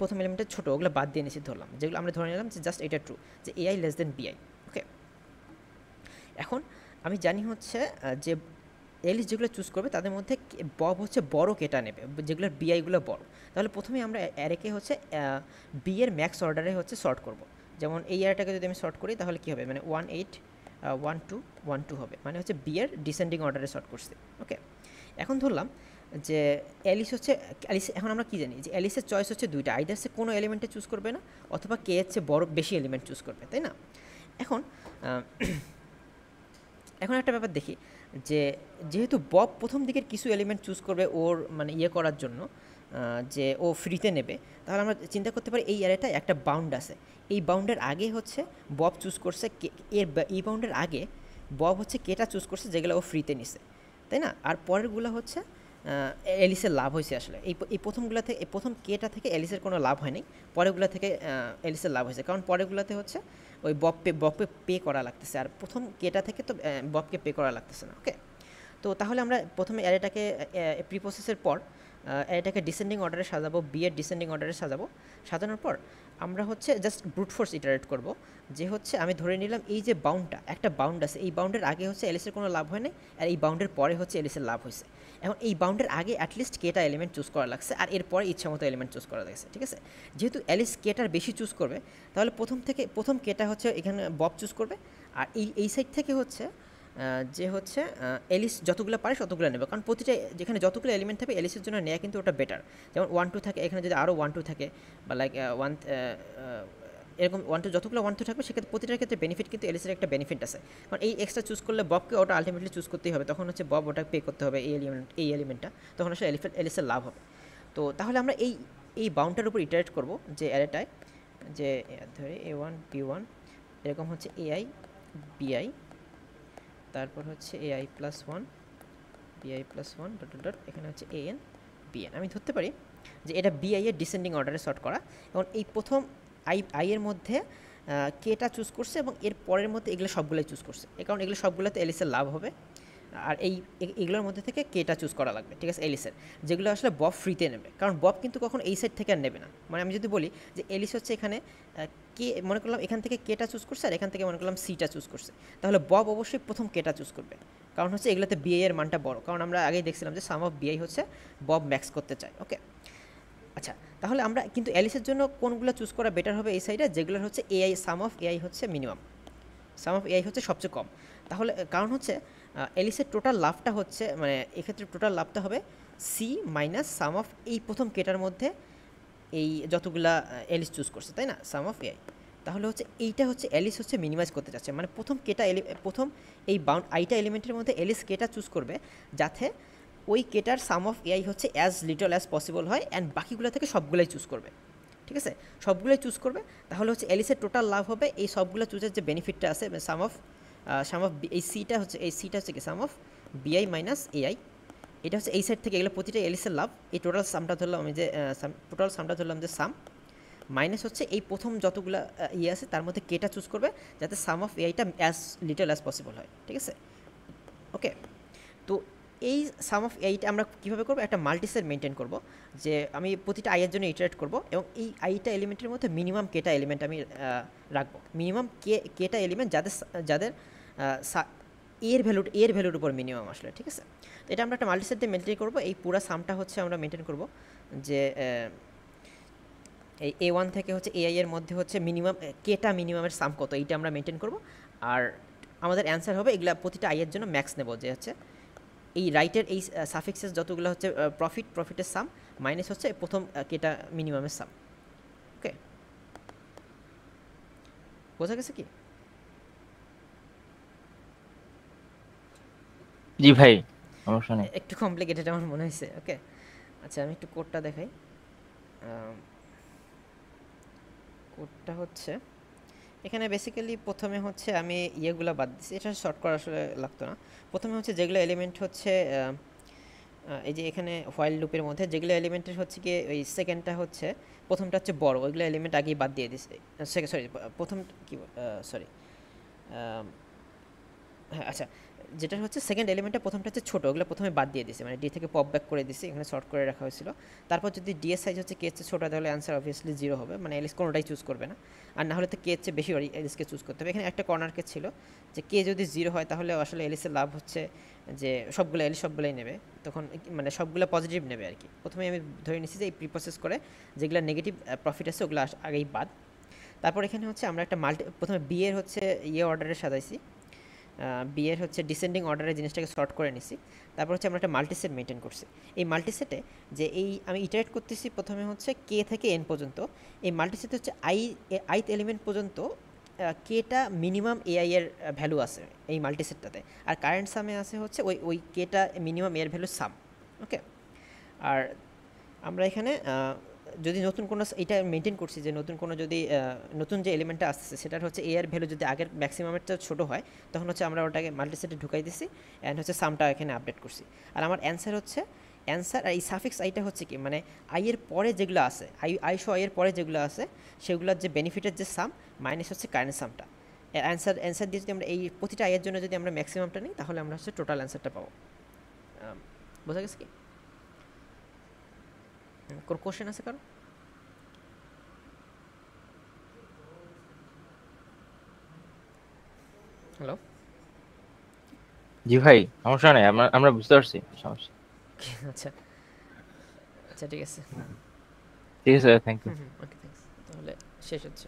প্রথম এলিমেন্টের ছোটো, ওগুলো বাদ দিয়ে নিছি ধরলাম, যেগুলো আমরা ধরে নিলাম যে জাস্ট এটা ট্রু, যে এআই লেস দেন বিআই, ওকে? এখন আমি জানি হচ্ছে যে এলিস যেগুলো চুজ করবে তাদের মধ্যে বব হচ্ছে বড় কেটা নেবে, যেগুলোর বিআইগুলো বড়। তাহলে প্রথমেই আমরা অ্যারেকে হচ্ছে বি এর ম্যাক্স অর্ডারে হচ্ছে সর্ট করব। যেমন এই অ্যারেটাকে যদি আমি সর্ট করি তাহলে কী হবে, মানে 1-8-1-2-1-2 হবে, মানে হচ্ছে বি এর ডিসেন্ডিং অর্ডারে সর্ট করছি, ওকে? এখন ধরলাম যে অ্যালিস এখন আমরা কী জানি যে অ্যালিসের চয়েস হচ্ছে দুইটা, আইদার সে কোনো এলিমেন্টে চুজ করবে না, অথবা কে এর চেয়ে বড় বেশি এলিমেন্ট চুজ করবে, তাই না? এখন একটা ব্যাপার দেখি যে যেহেতু বব প্রথম দিকের কিছু এলিমেন্ট চুজ করবে ওর মানে ইয়ে করার জন্য, যে ও ফ্রিতে নেবে, তাহলে আমরা চিন্তা করতে পারি এই অ্যারেটা একটা বাউন্ড আছে, এই বাউন্ডের আগে হচ্ছে বব চুজ করছে এই বাউন্ডের আগে বব হচ্ছে কেটা চুজ করছে যেগুলো ও ফ্রিতে নিছে, তাই না? আর পরেরগুলো হচ্ছে এলিসের লাভ হয়েছে আসলে এই প্রথমগুলো থেকে, প্রথম কেটা থেকে এলিসের কোনো লাভ হয়নি, পরেরগুলো থেকে এলিসের লাভ হয়েছে, কারণ পরেরগুলোতে হচ্ছে ওই ববকে পে করা লাগতেছে, আর প্রথম কেটা থেকে তো ববকে পে করা লাগতেছে না, ওকে? তো তাহলে আমরা প্রথমে অ্যারেটাকে প্রিপ্রসেসের পর অ্যারেটাকে ডিসেন্ডিং অর্ডারে সাজাবো, বি এর ডিসেন্ডিং অর্ডারে সাজাবো। সাজানোর পর আমরা হচ্ছে জাস্ট ব্রুট ফোর্স ইটারেট করব, যে হচ্ছে আমি ধরে নিলাম এই যে বাউন্ডটা, একটা বাউন্ড আছে, এই বাউন্ডের আগে হচ্ছে এলিসের কোনো লাভ হয় নাই, আর এই বাউন্ডের পরে হচ্ছে এলিসের লাভ হয়েছে। এখন এই বাউন্ডের আগে অ্যাটলিস্ট কেটা এলিমেন্ট চুজ করা লাগছে, আর এরপরে ইচ্ছা মতো এলিমেন্ট চুজ করা লাগছে, ঠিক আছে? যেহেতু এলিস কেটার বেশি চুজ করবে, তাহলে প্রথম কেটা হচ্ছে এখানে বব চুজ করবে, আর এই সাইড থেকে হচ্ছে যে হচ্ছে এলিস যতগুলো পারে ততগুলো নেবে, কারণ প্রতিটা যেখানে যতগুলো এলিমেন্ট থাকবে এলিসের জন্য নেওয়া কিন্তু ওটা বেটার। যেমন 1-2 থাকে, এখানে যদি আরও 1-2 থাকে, বা লাইক এরকম 1-2 যতগুলো 1-2 থাকবে, সেক্ষেত্রে প্রতিটার ক্ষেত্রে বেনিফিট কিন্তু এলিসের একটা বেনিফিট আছে, কারণ এই এক্সট্রা চুজ করলে ববকে ওটা আলটিমেটলি চুজ করতেই হবে, তখন হচ্ছে বব ওটা পে করতে হবে এই এলিমেন্টটা, তখন আসলে এলিসের লাভ হবে। তো তাহলে আমরা এই বাউন্ডটার উপর ইটারেট করব, যে অ্যারেটায় যে ধরে A1 B1 এরকম হচ্ছে AI BI, তারপর হচ্ছে AI+1 BI+1 ডট এখানে হচ্ছে AN BN। আমি ধরতে পারি যে এটা BI এর ডিসেন্ডিং অর্ডারে সর্ট করা, এবং এই প্রথম আই এর মধ্যে কেটা চুজ করছে, এবং এর পরের মধ্যে এগুলো সবগুলোই চুজ করছে, এই কারণ এগুলো সবগুলোতে এলিসের লাভ হবে, আর এইগুলোর মধ্যে থেকে কেটা চুজ করা লাগবে, ঠিক আছে? এলিসের যেগুলো আসলে বব ফ্রিতে নেবে, কারণ বব কিন্তু কখন এই সাইড থেকে আর নেবে না। মানে আমি যদি বলি যে এলিস হচ্ছে এখানে কে, মনে করলাম এখান থেকে কেটা চুজ করছে, আর এখান থেকে মনে করলাম সিটা চুজ করছে, তাহলে বব অবশ্যই প্রথম কেটা চুজ করবে, কারণ হচ্ছে এগুলোতে বিআই এর মানটা বড়, কারণ আমরা আগেই দেখছিলাম যে সাম অফ বিআই হচ্ছে বব ম্যাক্স করতে চায়, ওকে? আচ্ছা, তাহলে আমরা কিন্তু এলিসের জন্য কোনগুলো চুজ করা বেটার হবে এই সাইডে, যেগুলোর হচ্ছে এআই সাম অফ এআই হচ্ছে মিনিমাম, সাম অফ এআই হচ্ছে সবচেয়ে কম। তাহলে কারণ হচ্ছে এলিসের টোটাল লাভটা হচ্ছে, মানে এক্ষেত্রে টোটাল লাভটা হবে সি মাইনাস সাম অফ এই প্রথম কেটার মধ্যে এই যতগুলা এলিস চুজ করছে, তাই না? সাম অফ এআই, তাহলে হচ্ছে এইটা হচ্ছে এলিস হচ্ছে মিনিমাইজ করতে চাচ্ছে, মানে প্রথম এই বাউন্ড আইটা এলিমেন্টের মধ্যে এলিস কেটা চুজ করবে, যাতে ওই কেটার সাম অফ এআই হচ্ছে অ্যাজ লিটল অ্যাজ পসিবল হয়, অ্যান্ড বাকিগুলো থেকে সবগুলোই চুজ করবে, ঠিক আছে? সবগুলোই চুজ করবে, তাহলে হচ্ছে এলিসের টোটাল লাভ হবে এই সবগুলো চুজের যে বেনিফিটটা আছে, সাম অফ এই সিটা হচ্ছে কি সাম অফ বিআই মাইনাস এআই, এটা হচ্ছে এই সাইড থেকে এগুলো প্রতিটা এলিসের লাভ, এই টোটাল সামটা ধরলাম আমি যে সাম মাইনাস হচ্ছে এই প্রথম যতগুলো ইয়ে আছে তার মধ্যে কেটা চুজ করবে, যাতে সাম অফ এআইটা অ্যাজ লিটল অ্যাজ পসিবল হয়, ঠিক আছে? ওকে, তো এই সাম অফ এইটা আমরা কীভাবে করবো, একটা মাল্টিসেট মেনটেন করব, যে আমি প্রতিটা আইয়ের জন্য ইটারেট করব, এবং এই আইটা এলিমেন্টের মধ্যে মিনিমাম কেটা এলিমেন্ট আমি রাখবো, মিনিমাম কেটা এলিমেন্ট যাদের এর ভ্যালুর উপর মিনিমাম আসলে, ঠিক আছে? তো এটা আমরা একটা মাল্টিসেট দিয়ে মেনটেন করবো, এই পুরো সামটা হচ্ছে আমরা মেনটেন করব, যে এই A1 থেকে হচ্ছে AI এর মধ্যে হচ্ছে মিনিমাম কেটা মিনিমামের সাম কত, এইটা আমরা মেনটেন করব, আর আমাদের অ্যান্সার হবে এগুলা প্রতিটা আই এর জন্য ম্যাক্স নেব, যে হচ্ছে এই রাইটের এই সাফিক্সেস যতগুলো হচ্ছে প্রফিটের সাম মাইনাস হচ্ছে প্রথম কেটা মিনিমামের সাম। ওকে, বোঝা গেছে কি? জি ভাই, সমস্যা নেই। একটু কমপ্লিকেটেড আমার মনে হয়েছে। ওকে, আচ্ছা আমি একটু কোডটা দেখাই। কোডটা হচ্ছে এখানে বেসিক্যালি প্রথমে হচ্ছে আমি ইয়েগুলো বাদ দিচ্ছি, এটা শর্ট করা আসলে লাগতো না। প্রথমে হচ্ছে যেগুলো এলিমেন্ট হচ্ছে এই যে এখানে হোয়াইল লুপের মধ্যে যেগুলো এলিমেন্টের হচ্ছে কি ওই সেকেন্ডটা হচ্ছে প্রথমটা হচ্ছে বড়, ওইগুলো এলিমেন্ট আগেই বাদ দিয়ে দিচ্ছে। সরি, প্রথম কি সরি হ্যাঁ আচ্ছা, যেটা হচ্ছে সেকেন্ড এলিমেন্টটা প্রথমটা হচ্ছে ছোটো, ওগুলো প্রথমে বাদ দিয়ে দিছে, মানে ডি থেকে পপ ব্যাক করে দিছি, এখানে শর্ট করে রাখা হয়েছিল। তারপর যদি ডি এর সাইজ হচ্ছে কে চেয়ে ছোটো তাহলে অ্যান্সার অবভিয়াসলি 0 হবে, মানে এলিস কোনোটাই চুজ করবে না। আর না হলে তো কে চেয়ে বেশি এলিসকে চুজ করতে হবে। এখানে একটা কর্নার কেস ছিল যে কে যদি 0 হয় তাহলে আসলে এলিসের লাভ হচ্ছে যে সবগুলো এলিস সবগুলোই নেবে, তখন মানে সবগুলো পজিটিভ নেবে আর কি। প্রথমে আমি ধরে নিচ্ছি যে এই প্রিপ্রসেস করে যেগুলো নেগেটিভ প্রফিট আছে ওগুলো আগেই বাদ। তারপর এখানে হচ্ছে আমরা একটা প্রথমে বি এর হচ্ছে ইয়ে অর্ডারে সাজাইছি, বি এর হচ্ছে ডিসেন্ডিং অর্ডারে জিনিসটাকে সর্ট করে নিছি। তারপর হচ্ছে আমরা একটা মাল্টিসেট মেনটেন করছি। এই মাল্টিসেটে যে এই আমি ইটারেট করতেছি প্রথমে হচ্ছে কে থেকে এন পর্যন্ত, এই মাল্টিসেটে হচ্ছে আইথ এলিমেন্ট পর্যন্ত কেটা মিনিমাম এআই এর ভ্যালু আছে এই মাল্টিসেটটাতে, আর কারেন্ট সামে আছে হচ্ছে ওই কেটা মিনিমাম এর ভ্যালু সাম। ওকে, আর আমরা এখানে যদি নতুন কোনো এটা মেনটেন করছি যে নতুন কোনো যদি নতুন যে এলিমেন্টটা আসছে সেটার হচ্ছে এর ভ্যালু যদি আগের ম্যাক্সিমামেরটা ছোটো হয় তখন হচ্ছে আমরা ওটাকে মাল্টিসেটে ঢুকাই দিছি অ্যান্ড হচ্ছে সামটা এখানে আপডেট করছি। আর আমার অ্যান্সার হচ্ছে আর এই সাফিক্স আইটা হচ্ছে কি মানে আই এর পরে যেগুলো আছে আই শো আই এর পরে যেগুলো আছে সেগুলোর যে বেনিফিটের যে সাম মাইনাস হচ্ছে কারেন্ট সামটা। অ্যান্সার দিয়ে যদি আমরা এই প্রতিটা আইয়ের জন্য যদি আমরা ম্যাক্সিমামটা নিই তাহলে আমরা হচ্ছে টোটাল অ্যান্সারটা পাবো। বোঝা গেছে কি? কোন কোশ্চেন আছে কারো? হ্যালো, জি ভাই, সমস্যা নেই, আমরা বুঝতে পারছি সমস্যা। আচ্ছা আচ্ছা ঠিক আছে। ঠিক আছে, থ্যাংক ইউ। ওকে থ্যাঙ্কস, তাহলে শেষ হচ্ছে।